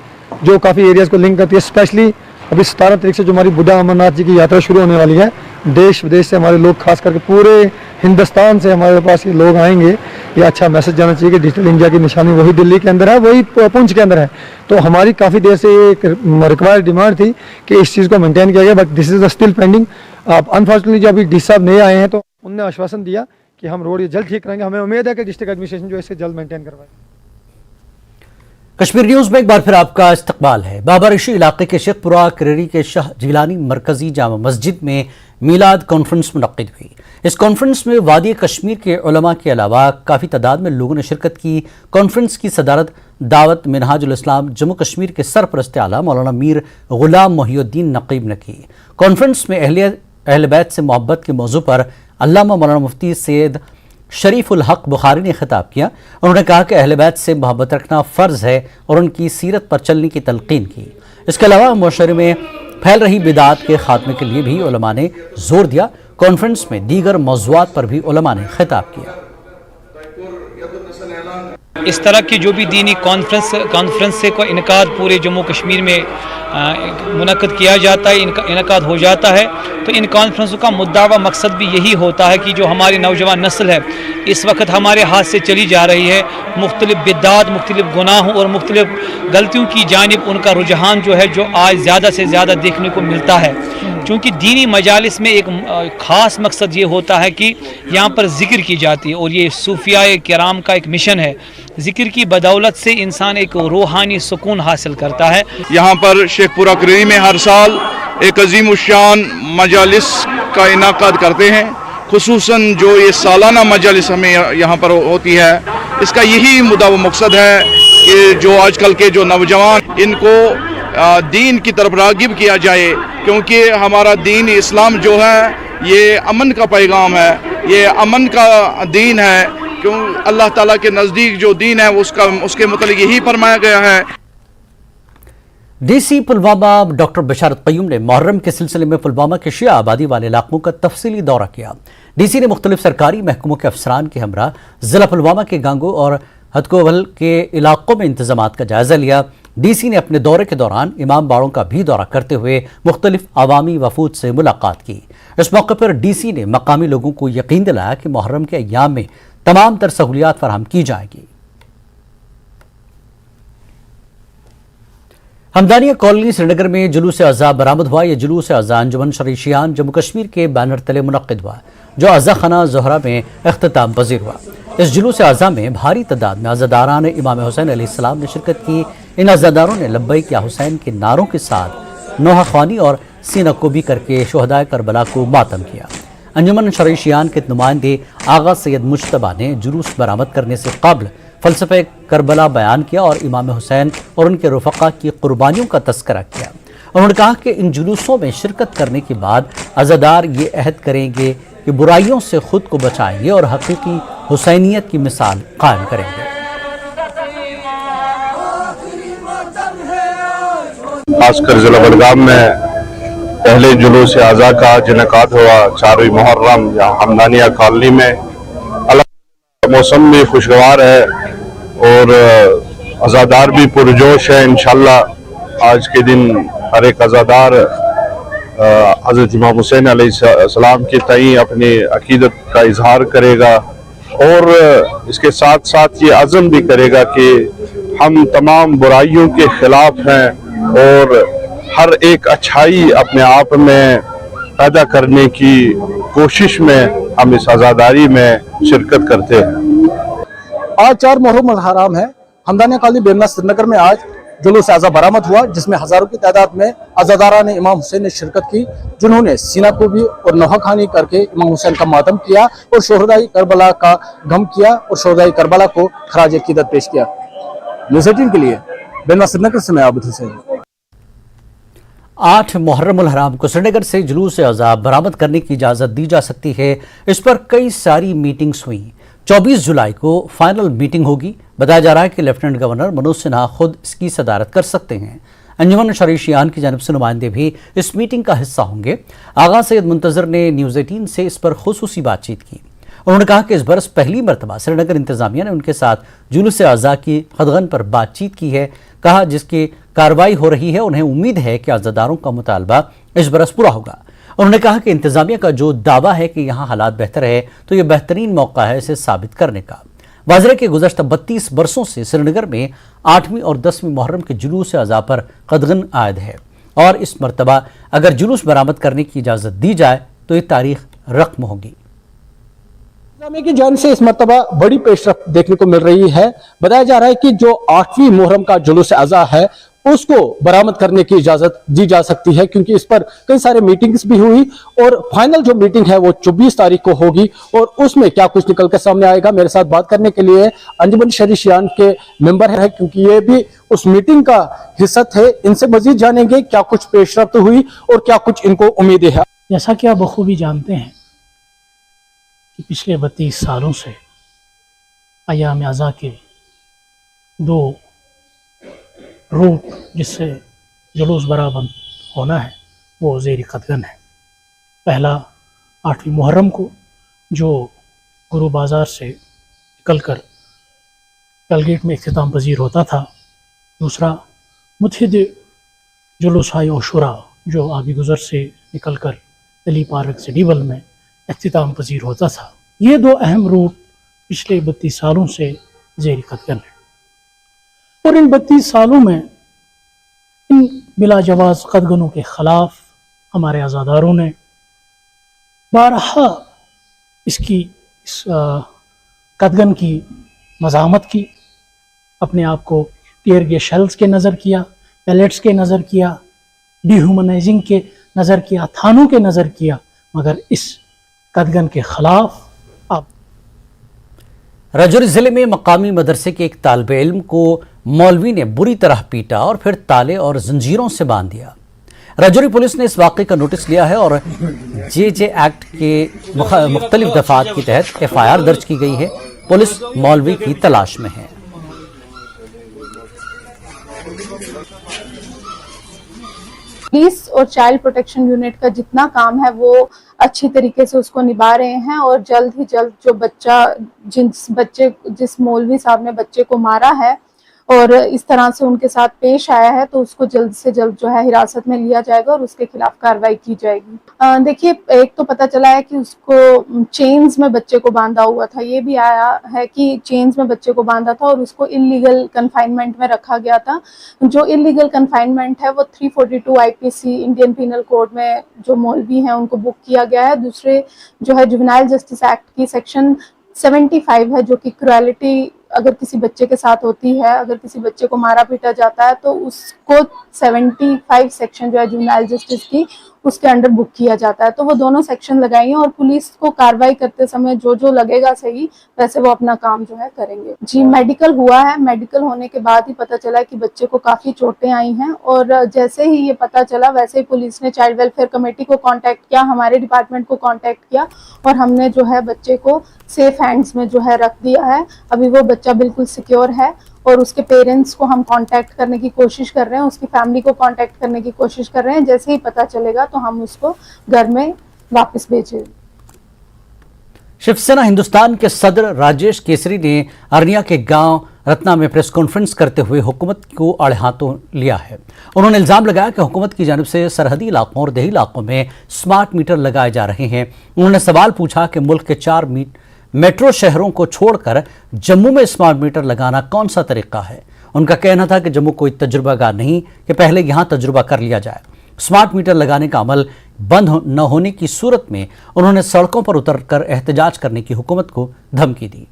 जो काफ़ी एरियाज को लिंक करती है, स्पेशली अभी 17 तारीख से जो हमारी बुढ़ा अमरनाथ जी की यात्रा शुरू होने वाली है, देश विदेश से हमारे लोग, खास करके पूरे हिंदुस्तान से हमारे पास ये लोग आएंगे। ये अच्छा मैसेज जाना चाहिए कि डिजिटल इंडिया की निशानी वही दिल्ली के अंदर है, वही पुंछ के अंदर है। तो हमारी काफ़ी देर से एक रिक्वायर्ड डिमांड थी कि इस चीज़ को मेंटेन किया गया, but this is still pending. Unfortunately जो अभी डी साहब नए आए हैं तो उनने आश्वासन दिया कि हम रोड ये जल्द ठीक करेंगे। हमें उम्मीद है कि डिस्ट्रिक्ट एडमिनिस्ट्रेशन जो इसे जल्द मेंटेन करवाए। कश्मीर न्यूज में एक बार फिर आपका इस्तकबाल है। बाबा ऋषि इलाके के शेखपुरा करेरी के शाह जिलानी मरकजी जामा मस्जिद में मीलाद कॉन्फ्रेंस मुनक्किद हुई। इस कॉन्फ्रेंस में वादी कश्मीर के उलमा के अलावा काफ़ी तादाद में लोगों ने शिरकत की। कॉन्फ्रेंस की सदारत दावत मिनहाजुल इस्लाम जम्मू कश्मीर के सरपरस्त आला मौलाना मीर गुलाम मोहिउद्दीन नकीब ने की। कॉन्फ्रेंस में अहले बैत से मोहब्बत के मौजू पर अल्लामा मौलाना मुफ्ती सैयद शरीफुल हक बुखारी ने खिताब किया। उन्होंने कहा कि अहले बैत से मोहब्बत रखना फ़र्ज़ है और उनकी सीरत पर चलने की तलकीन की। इसके अलावा मुआशरे में फैल रही बिदात के खात्मे के लिए भी उलमा ने जोर दिया। कॉन्फ्रेंस में दीगर मौज़ूआत पर भी उलमा ने खिताब किया। इस तरह की जो भी दीनी कॉन्फ्रेंस से कोई इनकाद पूरे जम्मू कश्मीर में मुनक्किद किया जाता है, इनकाद हो जाता है, तो इन कॉन्फ्रेंसों का मुद्दा व मकसद भी यही होता है कि जो हमारी नौजवान नस्ल है इस वक्त हमारे हाथ से चली जा रही है, मुख्तलिफ बिद्दात, मुख्तलिफ गुनाहों और मुख्तलिफ गलतियों की जानिब उनका रुझान जो है, जो आज ज़्यादा से ज़्यादा देखने को मिलता है। क्योंकि दीनी मजालिस में एक ख़ास मकसद ये होता है कि यहाँ पर ज़िक्र की जाती है और ये सूफियाए किराम का एक मिशन है। ज़िक्र की बदौलत से इंसान एक रूहानी सुकून हासिल करता है। यहाँ पर शेखपुरा करीरी में हर साल एक अजीम उशान मजालिस का इनाकाद करते हैं। खुसूसन जो ये सालाना मजालिस हमें यहाँ पर होती है, इसका यही मुद्दा व मकसद है कि जो आजकल के जो नौजवान इनको दीन की तरफ रागिब किया जाए, क्योंकि हमारा दीन इस्लाम जो है ये अमन का पैगाम है, ये अमन का दीन है। क्यों अल्लाह ताला के नज़दीक जो दीन है उसके मुतालिक यही फरमाया गया है। डीसी पुलवामा डॉक्टर बशारत क़य्यूम ने मुहर्रम के सिलसिले में पुलवामा के शिया आबादी वाले इलाकों का तफसीली दौरा किया। डीसी ने मुख्तलिफ सरकारी महकमों के अफसरान के हमरा जिला पुलवामा के गांगो और हदकोवल के इलाकों में इंतजामात का जायजा लिया। डीसी ने अपने दौरे के दौरान इमाम बाड़ों का भी दौरा करते हुए मुख्तलिफ अवामी वफूद से मुलाकात की। इस मौके पर डीसी ने मकामी लोगों को यकीन दिलाया कि मुहर्रम के अय्याम में तमाम तर सहूलियात फराहम की जाएगी। हमदानिया कॉलोनी श्रीनगर में जुलूस अज़ा बरामद हुआ। यह जुलूस अज़ा अंजुमन शरीशियान जम्मू कश्मीर के बैनर तले मुनक्किद हुआ, जो अज़ा खाना ज़ोहरा में इख्तिताम पजीर हुआ। इस जुलूस अज़ा में भारी तादाद में अज़ादारान इमाम हुसैन अलैहिस्सलाम ने शिरकत की। इन अज़ादारों ने लब्बैक या हुसैन के नारों के साथ नोहा ख्वानी और सीना कोबी करके शुहदाए करबला को मातम किया। अंजुमन शरीशियान के नुमाइंदे आगा सैयद मुश्तबा ने जुलूस बरामद करने से कब्ल फ़लसफ़े करबला बयान किया और इमाम हुसैन और उनके रुफ़क़ा की कुर्बानियों का तस्करा किया। उन्होंने कहा कि इन जुलूसों में शिरकत करने के बाद अज़ादार ये अहद करेंगे कि बुराइयों से ख़ुद को बचाएंगे और हकीकी हुसैनियत की मिसाल कायम करेंगे। खासकर जिला बडगाम में पहले जुलूस आज़ा का इनेकाद हुआ 4वीं मुहर्रम यहाँ हमदानिया कॉलोनी में। मौसम भी खुशगवार है और अज़ादार भी पुरजोश है। इंशाल्लाह आज के दिन हर एक अज़ादार हज़रत इमाम हुसैन अलैहिस्सलाम के तई अपनी अकीदत का इजहार करेगा और इसके साथ साथ ये अज़म भी करेगा कि हम तमाम बुराइयों के खिलाफ हैं और हर एक अच्छाई अपने आप में पैदा करने की कोशिश में हम इस आज़ादारी में शिरकत करते हैं। आज 4 मुहर्रम हराम है। हमदानिया कॉलोनी बेमना श्रीनगर में आज जुलूस आज़ा बरामद हुआ, जिसमें हजारों की तादाद में अज़ादारा ने इमाम हुसैन ने शिरकत की, जिन्होंने सीना कोबी और नोहाखानी करके इमाम हुसैन का मातम किया और शोहदाई करबला का गम किया और शोहदाई करबला को खराज अकीदत पेश किया। न्यूज़ 18 के लिए बेमना श्रीनगर से मैं आबिद हुसैन। 8 मुहर्रमुल हराम को श्रीनगर से जुलूस अज़ा बरामद करने की इजाज़त दी जा सकती है। इस पर कई सारी मीटिंग्स हुई। 24 जुलाई को फाइनल मीटिंग होगी। बताया जा रहा है कि लेफ्टिनेंट गवर्नर मनोज सिन्हा खुद इसकी सदारत कर सकते हैं। अंजुमन शरीशियान की जानिब से नुमाइंदे भी इस मीटिंग का हिस्सा होंगे। आगा सैयद मुंतज़र ने न्यूज़ 18 से इस पर खुसूसी बातचीत की। उन्होंने कहा कि इस बरस पहली मरतबा श्रीनगर इंतजामिया ने उनके साथ जुलूस अज़ा की खदगन पर बातचीत की है। कहा जिसकी कार्रवाई हो रही है, उन्हें उम्मीद है कि अज़ादारों का मुतालबा इस बरस पूरा होगा। उन्होंने कहा कि इंतजामिया का जो दावा है कि यहाँ हालात बेहतर है, तो ये बेहतरीन मौका है इसे साबित करने का। वाज़ेह के गुज़श्ता 32 बरसों से श्रीनगर में 8वीं और 10वीं मुहर्रम के जुलूस अज़ा पर कदगन आयद है और इस मरतबा अगर जुलूस बरामद करने की इजाज़त दी जाए तो ये तारीख रकम होगी। इंतजामिया की जानिब से इस मरतबा बड़ी पेशरफ्त देखने को मिल रही है। बताया जा रहा है कि जो 8वीं मुहर्रम का जुलूस अज़ा है उसको बरामद करने की इजाजत दी जा सकती है, क्योंकि इस पर कई सारे मीटिंग्स भी हुई और फाइनल जो मीटिंग है वो 24 तारीख को होगी और उसमें क्या कुछ निकल कर सामने आएगा। मेरे साथ बात करने के लिए अंजुमन शहरी-ए-शियान के मेंबर है, क्योंकि ये भी उस मीटिंग का हिस्सा थे। इनसे मजीद जानेंगे क्या कुछ पेशरफ्त हुई और क्या कुछ इनको उम्मीदें हैं। जैसा कि आप बखूबी जानते हैं कि पिछले 32 सालों से अय्याम अज़ा के 2 रूट जिससे जुलूस बरामद होना है वो ज़ेर कदगन है। पहला 8वीं मुहर्रम को जो गुरु बाज़ार से निकलकर कलगेट में इख्तिताम पजीर होता था। दूसरा मुतहिद जुलूस आशूरा जो आबी गुज़र से निकलकर दिल्ली पार्क से डीबल में इख्तिताम पजीर होता था। ये 2 अहम रूट पिछले 32 सालों से ज़ेर कदगन है और इन 32 सालों में इन बिलाजवाज़ कदगनों के ख़िलाफ़ हमारे आज़ादारों ने बारहा इस कदगन की मज़ामत की, अपने आप को टीयर गैस शेल्स के नज़र किया, पैलेट्स के नज़र किया, डिह्यूमनाइजिंग के नज़र किया, थानों के नज़र किया, मगर इस कदगन के ख़िलाफ़ राजौरी जिले में मकामी मदरसे के एक तालिबे इल्म को मौलवी ने बुरी तरह पीटा और फिर ताले और जंजीरों से बांध दिया। राजौरी पुलिस ने इस वाक़े का नोटिस लिया है और JJ एक्ट के मुख्तलिफ दफात के तहत FIR दर्ज की गई है। पुलिस मौलवी की तलाश में है। पुलिस और चाइल्ड प्रोटेक्शन यूनिट का जितना काम है वो अच्छी तरीके से उसको निभा रहे हैं और जल्द ही जल्द जो जिस मौलवी साहब ने बच्चे को मारा है और इस तरह से उनके साथ पेश आया है तो उसको जल्द से जल्द जो है हिरासत में लिया जाएगा और उसके खिलाफ कार्रवाई की जाएगी। देखिए, एक तो पता चला है कि उसको चेन्स में बच्चे को बांधा हुआ था, ये भी आया है कि चेन्स में बच्चे को बांधा था और उसको इलीगल कन्फाइनमेंट में रखा गया था। जो इलीगल कन्फाइनमेंट है वो 342 IPC इंडियन पीनल कोड में जो मौलवी हैं उनको बुक किया गया है। दूसरे जो है जुवेनाइल जस्टिस एक्ट की सेक्शन 75 है जो कि क्रुएलिटी अगर किसी बच्चे के साथ होती है, अगर किसी बच्चे को मारा पीटा जाता है तो उसको 75 सेक्शन जो है जुवेनाइल जस्टिस की उसके अंडर बुक किया जाता है। तो वो दोनों सेक्शन लगाई हैं और पुलिस को कार्रवाई करते समय जो जो लगेगा सही वैसे वो अपना काम जो है करेंगे। जी, मेडिकल हुआ है। मेडिकल होने के बाद ही पता चला कि बच्चे को काफ़ी चोटें आई हैं और जैसे ही ये पता चला वैसे ही पुलिस ने चाइल्ड वेलफेयर कमेटी को कांटेक्ट किया, हमारे डिपार्टमेंट को कांटेक्ट किया और हमने जो है बच्चे को सेफ हैंड्स में जो है रख दिया है। अभी वो बच्चा बिल्कुल सिक्योर है और उसके पेरेंट्स को हम कांटेक्ट करने की कोशिश कर रहे हैं, उसकी फैमिली को कांटेक्ट करने की कोशिश कर रहे हैं। जैसे ही पता चलेगा तो हम उसको घर में वापस भेजेंगे। शिवसेना हिंदुस्तान के सदर राजेश केसरी ने अरनिया के गांव रत्ना में प्रेस कॉन्फ्रेंस करते हुए हुकूमत को आड़े हाथों लिया है। उन्होंने इल्जाम लगाया कि हुकूमत की जानिब से सरहदी इलाकों और देही इलाकों में स्मार्ट मीटर लगाए जा रहे हैं। उन्होंने सवाल पूछा कि मुल्क के 4 मेट्रो शहरों को छोड़कर जम्मू में स्मार्ट मीटर लगाना कौन सा तरीका है। उनका कहना था कि जम्मू कोई तजुर्बागार नहीं कि पहले यहां तजुर्बा कर लिया जाए। स्मार्ट मीटर लगाने का अमल बंद न होने की सूरत में उन्होंने सड़कों पर उतरकर एहतजाज करने की हुकूमत को धमकी दी।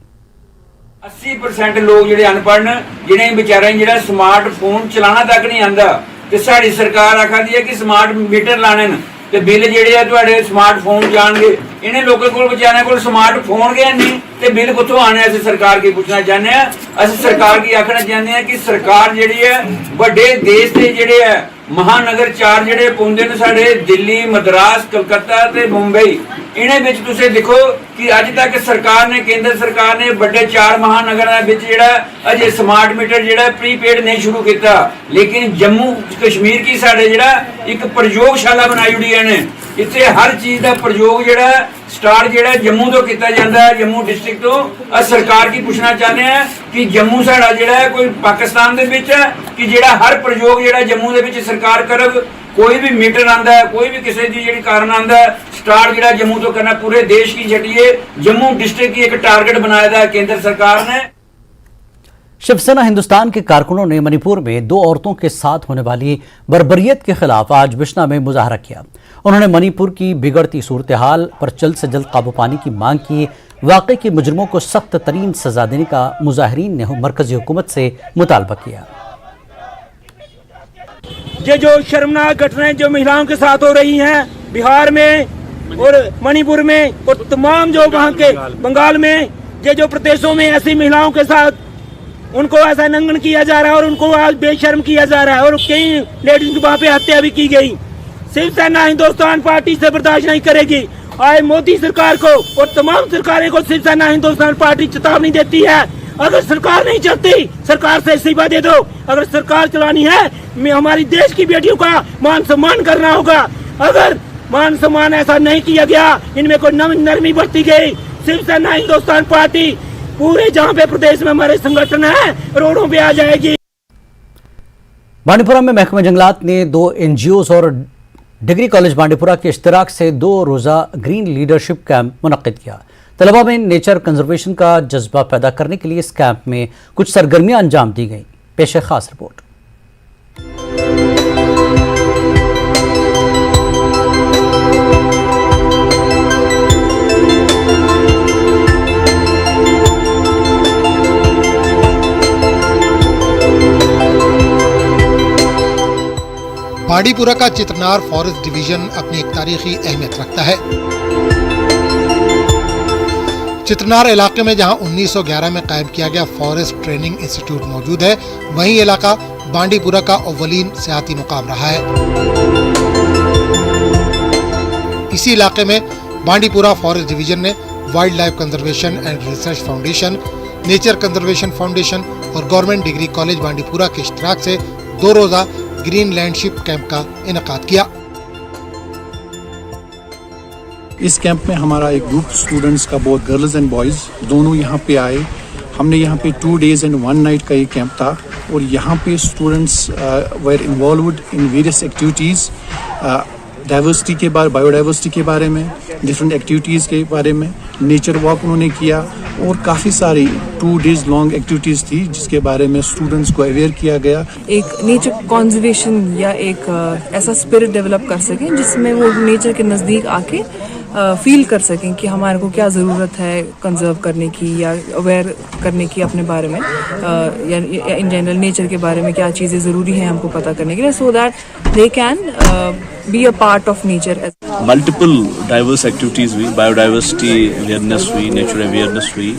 80% लोग जिहड़े अनपढ़ ने, जिन्हें बेचारे जिहड़ा स्मार्टफोन चलाना तक नहीं आंदा ते साडी सरकार आखा दी है कि स्मार्ट मीटर लाने न ते बिल जिहड़े आ तुहाडे स्मार्टफोन जाणगे। इन्हें लोगों को बेचारे को स्मार्टफोन गए नहीं ते बिल कित्थों आने। असीं सरकार की पूछना चाहते हैं, असीं सरकार की आखना चाहते हैं कि सरकार जिहड़ी है बड़े देश के जिहड़े है महानगर 4 जिहड़े पौंदे ने साडे दिल्ली, मद्रास, कलकत्ता ते मुंबई, इन्हें विच तुसीं देखो कि अज तक सरकार ने, केंद्र सरकार ने बड़े 4 महानगरां विच जिहड़ा अजे स्मार्ट मीटर जिहड़ा प्रीपेड नहीं शुरू किया। लेकिन जम्मू कश्मीर की साडे जिहड़ा एक प्रयोगशाला बनाई हुई है, इत्थे हर चीज़ का प्रयोग जिहड़ा स्टार्ट जिहड़ा जम्मू तो किया जाता है, जम्मू डिस्ट्रिक्ट तो। सरकार की पूछना चाहते हैं कि जम्मू साडा जिहड़ा है कोई पाकिस्तान दे विच है कि जिहड़ा हर प्रयोग जिहड़ा जम्मू दे विच सरकार करब। कोई भी मीटर आंदा है, कोई भी किसी की जिहड़ी कारण आंदा है, स्टार्ट जिहड़ा जम्मू तो करना पूरे देश की छड्डिए जम्मू डिस्ट्रिक्ट की एक टारगेट बनाया था केंद्र सरकार ने। शिवसेना हिंदुस्तान के कारकुनों ने मणिपुर में 2 औरतों के साथ होने वाली बर्बरियत के खिलाफ आज बिश्ना में मुजाहरा किया। उन्होंने मणिपुर की बिगड़ती सूरत हाल पर जल्द से जल्द काबू पाने की मांग की। वाकई के मुजरिमों को सख्त तरीन सजा देने का मुजाहिरीन ने मरकजी हुकूमत से मुतालबा किया। ये जो शर्मनाक घटनाएं जो महिलाओं के साथ हो रही हैं बिहार में और मणिपुर में और तमाम जो वहाँ के बंगाल में, ये जो प्रदेशों में ऐसी महिलाओं के साथ उनको ऐसा नंगन किया जा रहा है और उनको आज बेशर्म किया जा रहा है और कई लेडीज की वहाँ पे हत्या भी की गई। शिवसेना हिंदुस्तान पार्टी से बर्दाश्त नहीं करेगी। आए मोदी सरकार को और तमाम सरकारें को शिवसेना हिंदुस्तान पार्टी चेतावनी देती है, अगर सरकार नहीं चलती सरकार से इस्तीफा दे दो। अगर सरकार चलानी है हमारी देश की बेटियों का मान सम्मान करना होगा। अगर मान सम्मान ऐसा नहीं किया गया, इनमें कोई नरमी बरती गई, शिवसेना हिंदुस्तान पार्टी पूरे जहाँ पे प्रदेश में हमारे संगठन है रोडों पे आ जाएगी। बांडीपुरा में महकमा जंगलात ने 2 NGOs और डिग्री कॉलेज बांडीपुरा के इश्तिराक से 2 रोज़ा ग्रीन लीडरशिप कैंप मुनक्किद किया। तलबा में नेचर कंजर्वेशन का जज्बा पैदा करने के लिए इस कैंप में कुछ सरगर्मियां अंजाम दी गई। पेश खास रिपोर्ट। बांडीपुरा का चित्रनार फॉरेस्ट डिवीजन अपनी एक तारीखी अहमियत रखता है। चित्रनार इलाके में जहां 1911 में कायम किया गया फॉरेस्ट ट्रेनिंग इंस्टीट्यूट मौजूद है, वहीं इलाका बांडीपुरा का अव्वलीन सियाती मुकाम रहा है। इसी इलाके में बांडीपुरा फॉरेस्ट डिवीजन ने wild life conservation and research foundation, nature conservation foundation और गवर्नमेंट डिग्री कॉलेज बांडीपुरा के इश्तिराक से 2 रोजा ग्रीन लैंडशिप कैंप का इनेकाद किया। इस कैंप में हमारा एक ग्रुप स्टूडेंट्स का, बहुत गर्ल्स एंड बॉयज़ दोनों यहाँ पे आए। हमने यहाँ पे 2 days एंड 1 night का ये कैंप था और यहाँ पे students were involved in various activities, diversity के बारे, बायोडाइवर्सिटी के बारे में, डिफरेंट एक्टिविटीज़ के बारे में, नेचर वॉक उन्होंने किया और काफ़ी सारी 2 days लॉन्ग एक्टिविटीज़ थी जिसके बारे में स्टूडेंट्स को अवेयर किया गया। एक नेचर कॉन्जर्वेशन या एक ऐसा स्पिरिट डेवलप कर सकें जिसमें वो नेचर के नज़दीक आके फील कर सकें कि हमारे को क्या ज़रूरत है कंजर्व करने की या अवेयर करने की अपने बारे में, या इन जनरल नेचर के बारे में क्या चीज़ें ज़रूरी हैं हमको पता करने के लिए, so that they can be a part of nature. Multiple diverse activities हुई, बायोडाइवर्सिटी अवेयरनेस हुई, नेचर अवेयरनेस हुई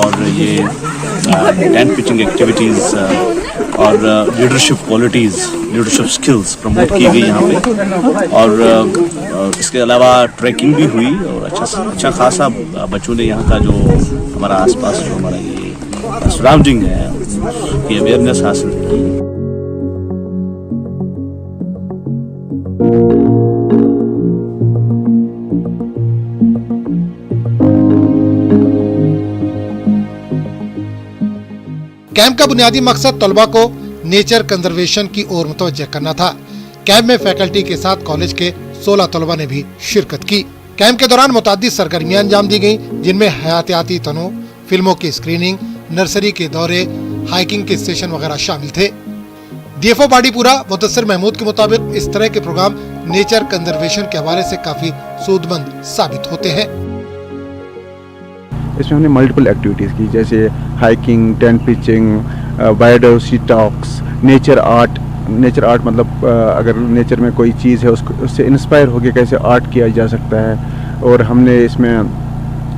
और ये टेंट पिचिंग एक्टिविटीज़ और leadership qualities, leadership skills promote की गई यहाँ पे। और इसके अलावा ट्रैकिंग भी हुई और अच्छा खासा बच्चों ने यहाँ का जो हमारा आसपास जो हमारा ये सराउंडिंग है ये अवेयरनेस हासिल की। कैंप का बुनियादी मकसद तलबा को नेचर कंजर्वेशन की ओर मुतवज्जह करना था। कैंप में फैकल्टी के साथ कॉलेज के 16 तलबा ने भी शिरकत की। कैंप के दौरान मुताद्दिद सरगर्मियां अंजाम दी गयी, जिनमें हयातियाती तनों, फिल्मों की स्क्रीनिंग, नर्सरी के दौरे, हाइकिंग के स्टेशन वगैरह शामिल थे। DFO बांडीपुरा मुदस्सिर महमूद के मुताबिक इस तरह के प्रोग्राम नेचर कंजर्वेशन के हवाले से काफी सूदमंद साबित होते हैं। इसमें हमने मल्टीपल एक्टिविटीज़ की, जैसे hiking, tent pitching, biodiversity talks, nature art. Nature art मतलब अगर नेचर में कोई चीज़ है उससे इंस्पायर होकर कैसे आर्ट किया जा सकता है। और हमने इसमें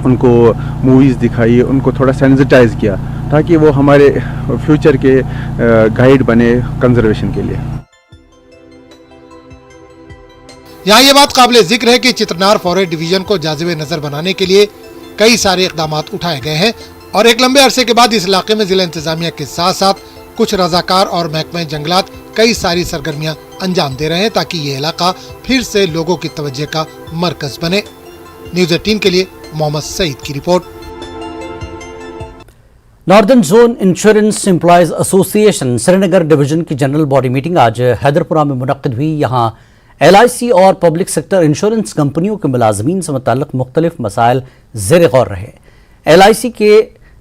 उनको मूवीज़ दिखाई, उनको थोड़ा सेंसिटाइज किया ताकि वो हमारे फ्यूचर के गाइड बने कंजर्वेशन के लिए। यहाँ ये बात काबिल जिक्र है कि चित्रनार फॉरेस्ट डिवीजन को जाज़िबे नजर बनाने के लिए कई सारे इकदाम उठाए गए हैं और एक लंबे अरसे के बाद इस इलाके में जिला इंतजामिया के साथ साथ कुछ रजाकार और महकमे जंगलात कई सारी सरगर्मियां अंजाम दे रहे हैं ताकि ये इलाका फिर से लोगों की तवज्जो का मरकज बने। न्यूज़ 18 के लिए मोहम्मद सईद की report. Northern zone insurance employees association Srinagar division की जनरल बॉडी मीटिंग आज हैदरपुरा में मुनक्किद हुई। यहाँ LIC और पब्लिक सेक्टर इंश्योरेंस कंपनियों के मुलाजमीन से मुताल्लिक मुख्तलिफ मसाइल ज़ेर गौर रहे। LIC के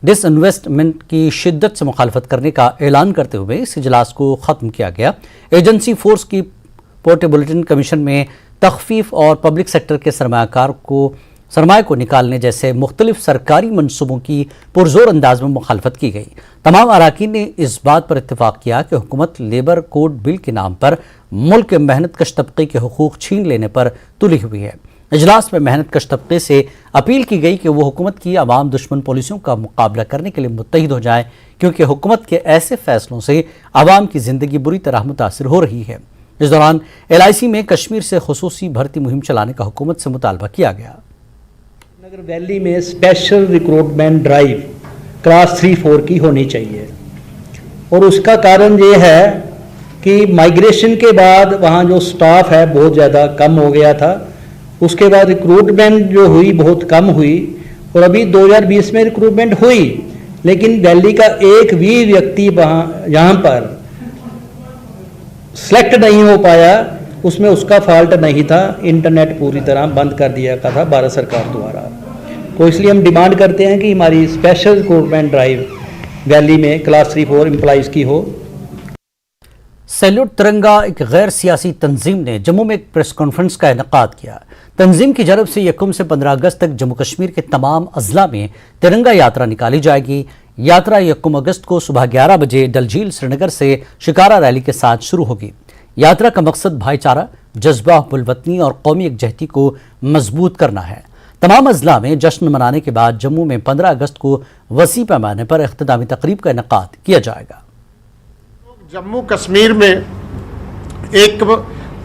डिसइन्वेस्टमेंट की शिद्दत से मुखालफत करने का ऐलान करते हुए इस इजलास को ख़त्म किया गया। एजेंसी फोर्स की पोर्टेबिलिटी कमीशन में तखफीफ और पब्लिक सेक्टर के सरमायाकार को सरमाए को निकालने जैसे मुख्तलिफ सरकारी मनसूबों की पुरजोर अंदाज में मुखालफत की गई। तमाम अराकीन ने इस बात पर इत्तेफाक किया कि हुकूमत लेबर कोड बिल के नाम पर मुल्क के मेहनत कश तबके के हुकूक छीन लेने पर तुली हुई है। इजलास में मेहनत कश तबके से अपील की गई कि वो हुकूमत की आवाम दुश्मन पॉलिसियों का मुकाबला करने के लिए मुत्तहिद हो जाए, क्योंकि हुकूमत के ऐसे फैसलों से आवाम की जिंदगी बुरी तरह मुतासिर हो रही है। इस दौरान LIC में कश्मीर से खुसूसी भर्ती मुहिम चलाने का हुकूमत से मुतालबा किया गया। नगर वैली में स्पेशल रिक्रूटमेंट ड्राइव क्लास 3-4 की होनी चाहिए, और उसका कारण ये है कि माइग्रेशन के बाद वहाँ जो स्टाफ है बहुत ज़्यादा कम हो गया था। उसके बाद रिक्रूटमेंट जो हुई बहुत कम हुई, और अभी 2020 में रिक्रूटमेंट हुई, लेकिन दिल्ली का एक भी व्यक्ति वहाँ यहाँ पर सेलेक्ट नहीं हो पाया। उसमें उसका फॉल्ट नहीं था, इंटरनेट पूरी तरह बंद कर दिया था भारत सरकार द्वारा। तो इसलिए हम डिमांड करते हैं कि हमारी स्पेशल रिक्रूटमेंट ड्राइव दिल्ली में क्लास 3-4 एम्प्लॉइज़ की हो। सैल्यूट तिरंगा एक गैर सियासी तंजीम ने जम्मू में एक प्रेस कॉन्फ्रेंस का इनेकाद किया। तंजीम की जानब से 1 से 15 अगस्त तक जम्मू कश्मीर के तमाम अजला में तिरंगा यात्रा निकाली जाएगी। यात्रा 1 अगस्त को सुबह 11 बजे डलझील श्रीनगर से शिकारा रैली के साथ शुरू होगी। यात्रा का मकसद भाईचारा, जज्बा हुब्बुल-वतनी और कौमी यकजहती को मजबूत करना है। तमाम अजला में जश्न मनाने के बाद जम्मू में 15 अगस्त को वसी पैमाने पर इख्तितामी तकरीब का इनेकाद किया जाएगा। जम्मू कश्मीर में एक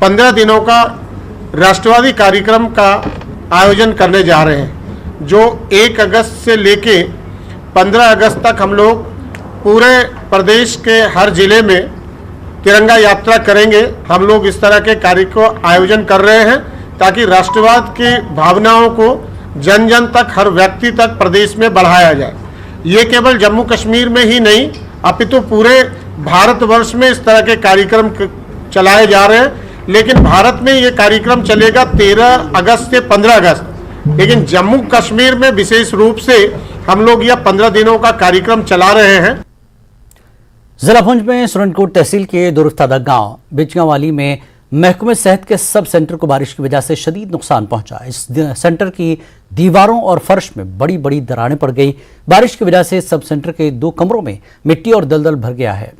15 दिनों का राष्ट्रवादी कार्यक्रम का आयोजन करने जा रहे हैं, जो 1 अगस्त से लेके 15 अगस्त तक हम लोग पूरे प्रदेश के हर जिले में तिरंगा यात्रा करेंगे। हम लोग इस तरह के कार्य को आयोजन कर रहे हैं ताकि राष्ट्रवाद की भावनाओं को जन जन तक, हर व्यक्ति तक प्रदेश में बढ़ाया जाए। ये केवल जम्मू कश्मीर में ही नहीं, अपितु पूरे भारतवर्ष में इस तरह के कार्यक्रम चलाए जा रहे हैं। लेकिन भारत में ये कार्यक्रम चलेगा 13 अगस्त से 15 अगस्त, लेकिन जम्मू कश्मीर में विशेष रूप से हम लोग यह 15 दिनों का कार्यक्रम चला रहे हैं। जिला पुंछ में सुरनकोट तहसील के दूरफ्तादा गांव बिचगांवाली में महकमे सेहत के सब सेंटर को बारिश की वजह से शदीद नुकसान पहुंचा। इस सेंटर की दीवारों और फर्श में बड़ी बड़ी दरारें पड़ गई। बारिश की वजह से सब सेंटर के 2 कमरों में मिट्टी और दलदल भर गया है।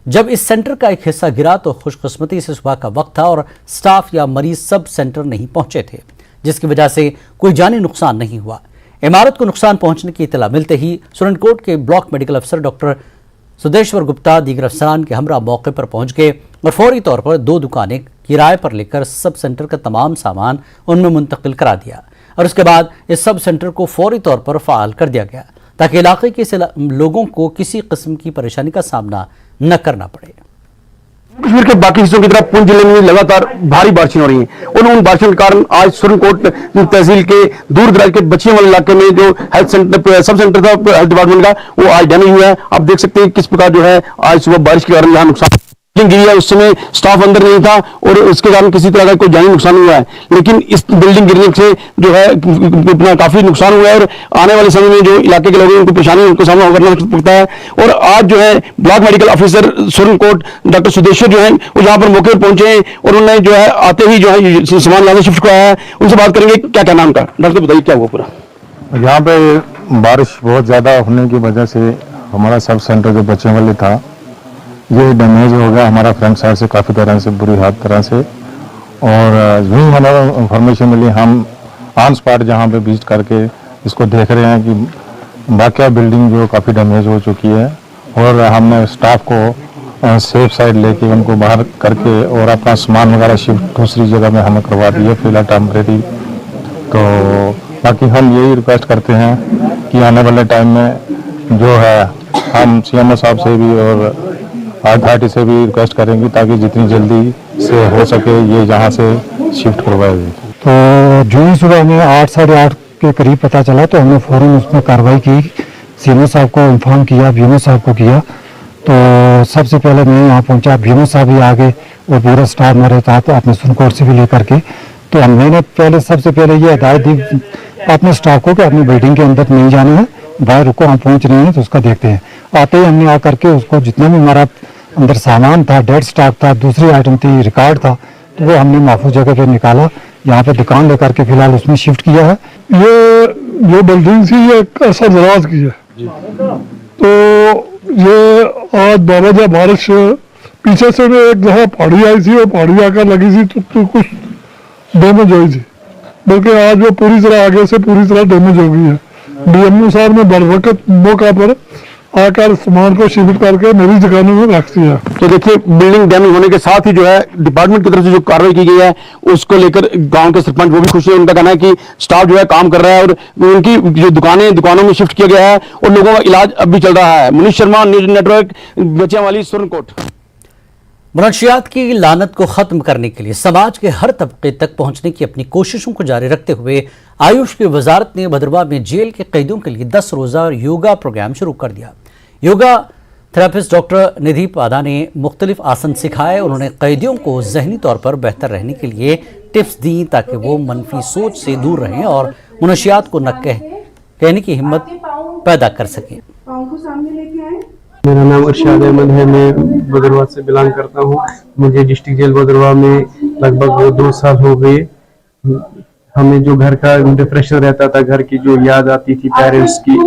जब इस सेंटर का एक हिस्सा गिरा तो खुशकिस्मती से सुबह का वक्त था और स्टाफ या मरीज सब सेंटर नहीं पहुंचे थे, जिसकी वजह से कोई जानी नुकसान नहीं हुआ। इमारत को नुकसान पहुंचने की इतला मिलते ही सुरनकोट के ब्लॉक मेडिकल अफसर डॉक्टर सुदेश्वर गुप्ता दीगर अफसरान के हमरा मौके पर पहुंच गए और फौरी तौर पर 2 दुकानें किराए पर लेकर सब सेंटर का तमाम सामान उनमें मुंतकिल करा दिया, और उसके बाद इस सब सेंटर को फौरी तौर पर फ़ाल कर दिया गया ताकि इलाके के लोगों को किसी किस्म की परेशानी का सामना न करना पड़े। कश्मीर के बाकी हिस्सों की तरह पुंछ जिले में लगातार भारी बारिशें हो रही हैं और उन बारिशों के कारण आज सुरनकोट तहसील के दूर दराज के बच्चियों वाले इलाके में जो हेल्थ सेंटर सब सेंटर था हेल्थ डिपार्टमेंट का, वो आज डैमेज हुआ है। आप देख सकते हैं किस प्रकार जो है आज सुबह बारिश के कारण यहाँ नुकसान गिरी है। उस समय स्टाफ अंदर नहीं था और उसके कारण किसी तरह का कोई जानी नुकसान हुआ है, लेकिन इस बिल्डिंग गिरने से जो है अपना काफी नुकसान हुआ है और आने वाले समय में जो इलाके के लोगों को उनको परेशानी उनको सामना करना पड़ता है। और आज जो है block medical officer Surankote doctor Sudeshwar जो है वो यहाँ पर मौके पर पहुंचे हैं और उन्होंने जो है आते ही जो है सामान लाने शिफ्ट कराया है। उनसे बात करेंगे क्या क्या नाम का। डॉक्टर बताइए क्या हुआ पूरा। यहाँ पे बारिश बहुत ज़्यादा होने की वजह से हमारा सब सेंटर जो बच्चों वाले था ये डैमेज हो गया हमारा फ्रंट साइड से काफ़ी तरह से बुरी हाथ तरह से। और जो ही हमें इंफॉर्मेशन मिली हम ऑन स्पॉट जहाँ पे विजिट करके इसको देख रहे हैं कि बाकी बिल्डिंग जो काफ़ी डैमेज हो चुकी है और हमने स्टाफ को सेफ साइड लेके उनको बाहर करके और अपना सामान वगैरह शिफ्ट दूसरी जगह में हमें करवा दिए फिलहाल टेम्परेरी। तो बाकी हम यही रिक्वेस्ट करते हैं कि आने वाले टाइम में जो है हम CMO साहब से भी और अथॉरिटी से भी रिक्वेस्ट करेंगे ताकि जितनी जल्दी से हो सके ये जहाँ से शिफ्ट करवाया जाए। तो जो ही सुबह हमें 8 साढ़े 8 के करीब पता चला तो हमने फ़ौरन उसमें कार्रवाई की, CMO साहब को इन्फॉर्म किया, BMO साहब को किया। तो सबसे पहले मैं यहाँ पहुँचा, BMO साहब भी आ गए और पूरा स्टाफ मेरे साथ अपने सुरनकोट से भी लेकर के। तो मैंने पहले सबसे पहले ये हिदायत दी अपने स्टाफ को कि अपनी बिल्डिंग के अंदर नहीं जाना है, बाहर रुको, हम पहुँच रहे हैं तो उसका देखते हैं। आते ही हमने आकर के उसको जितना भी हमारा अंदर सामान था, डेड स्टॉक था, दूसरी आइटम थी, रिकॉर्ड था, तो वो हमने महफूज जगह पे निकाला। यहाँ पे दुकान लेकर के फिलहाल उसमें शिफ्ट किया है। ये जो बिल्डिंग थी ये असर दराज की है, तो ये आज बाबा बारिश पीछे से एक दफा पहाड़ी आई थी और पहाड़ी आकर लगी थी तो कुछ डैमेज हुई थी, बल्कि आज वो पूरी तरह आगे से पूरी तरह डैमेज हो गई है। डीएमओ साहब ने बरवकत मौका पर आकर सामान को शिफ्ट करके मेरी दुकानों में रख दिया। तो देखिए बिल्डिंग डैमेज होने के साथ ही जो है डिपार्टमेंट की तरफ से जो कार्रवाई की गई है उसको लेकर गांव के सरपंच वो भी खुश है। उनका कहना है कि स्टाफ जो है काम कर रहा है और उनकी जो दुकानों में शिफ्ट किया गया है और लोगों का इलाज अब भी चल रहा है। Munish Sharma, news network, Bachianwali, Surankote. मनशियात की लानत को खत्म करने के लिए समाज के हर तबके तक पहुंचने की अपनी कोशिशों को जारी रखते हुए आयुष की वजारत ने भद्रवाह में जेल के कैदियों के लिए 10 रोजा योगा प्रोग्राम शुरू कर दिया। योगा थेरेपिस्ट डॉक्टर निधि पादा ने मुख्तलिफ आसन सिखाए। उन्होंने कैदियों को जहनी तौर पर बेहतर रहने के लिए टिप्स दी ताकि वो मनफी सोच से दूर रहें और मनशियात को न कहने की हिम्मत पैदा कर सकें। मेरा नाम अरशाद अहमद है, मैं भद्रवाह से बिलोंग करता हूँ। मुझे डिस्ट्रिक्ट जेल भद्रवाह में लगभग 2 साल हो गए। हमें जो घर का डिप्रेशन रहता था, घर की जो याद आती थी पेरेंट्स की,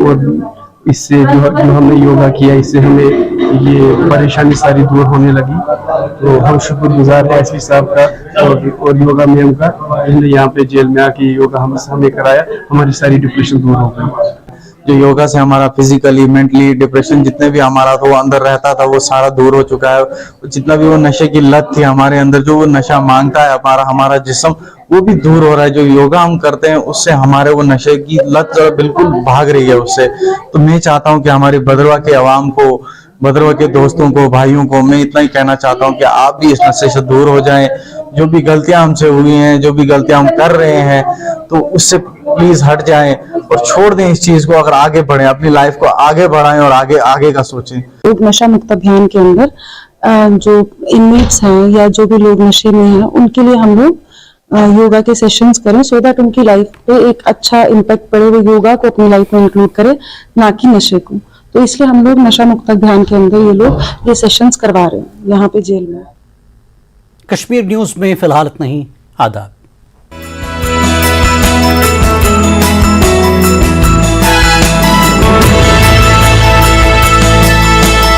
और इससे जो हमने योगा किया इससे हमें ये परेशानी सारी दूर होने लगी। तो हम शुक्रगुजार हैं एसपी साहब का और योगा मैम का, जिन्होंने यहाँ पे जेल में आके योगा हमें कराया, हमारी सारी डिप्रेशन दूर हो गई। जो योगा से हमारा फिजिकली मेंटली डिप्रेशन जितने भी हमारा वो अंदर रहता था वो सारा दूर हो चुका है। जितना भी वो नशे की लत थी हमारे अंदर, जो वो नशा मांगता है हमारा जिस्म, वो भी दूर हो रहा है। जो योगा हम करते हैं उससे हमारे वो नशे की लत बिल्कुल भाग रही है उससे। तो मैं चाहता हूँ कि हमारी भद्रवाह के अवाम को, भद्रवाह के दोस्तों को, भाइयों को मैं इतना ही कहना चाहता हूँ कि आप भी इस नशे से दूर हो जाएं। जो भी गलतियां हमसे हुई हैं, जो भी गलतियां हम कर रहे हैं, तो उससे प्लीज हट जाएं और छोड़ दें इस चीज को। अगर आगे बढ़ें, अपनी लाइफ को आगे बढ़ाएं और आगे का सोचें। लोग नशा मुक्त अभियान के अंदर जो इनमेट्स हैं या जो भी लोग नशे में हैं उनके लिए हम लोग योगा के सेशंस करें, सो दैट उनकी लाइफ पे एक अच्छा इम्पैक्ट पड़े, वो योगा को अपनी लाइफ में इंक्लूड करें, ना कि नशे को। तो इसलिए हम लोग नशा मुक्त अभियान के अंदर ये लोग ये सेशंस करवा रहे हैं यहाँ पे जेल में। कश्मीर न्यूज में फिलहाल इतना ही। आदाब।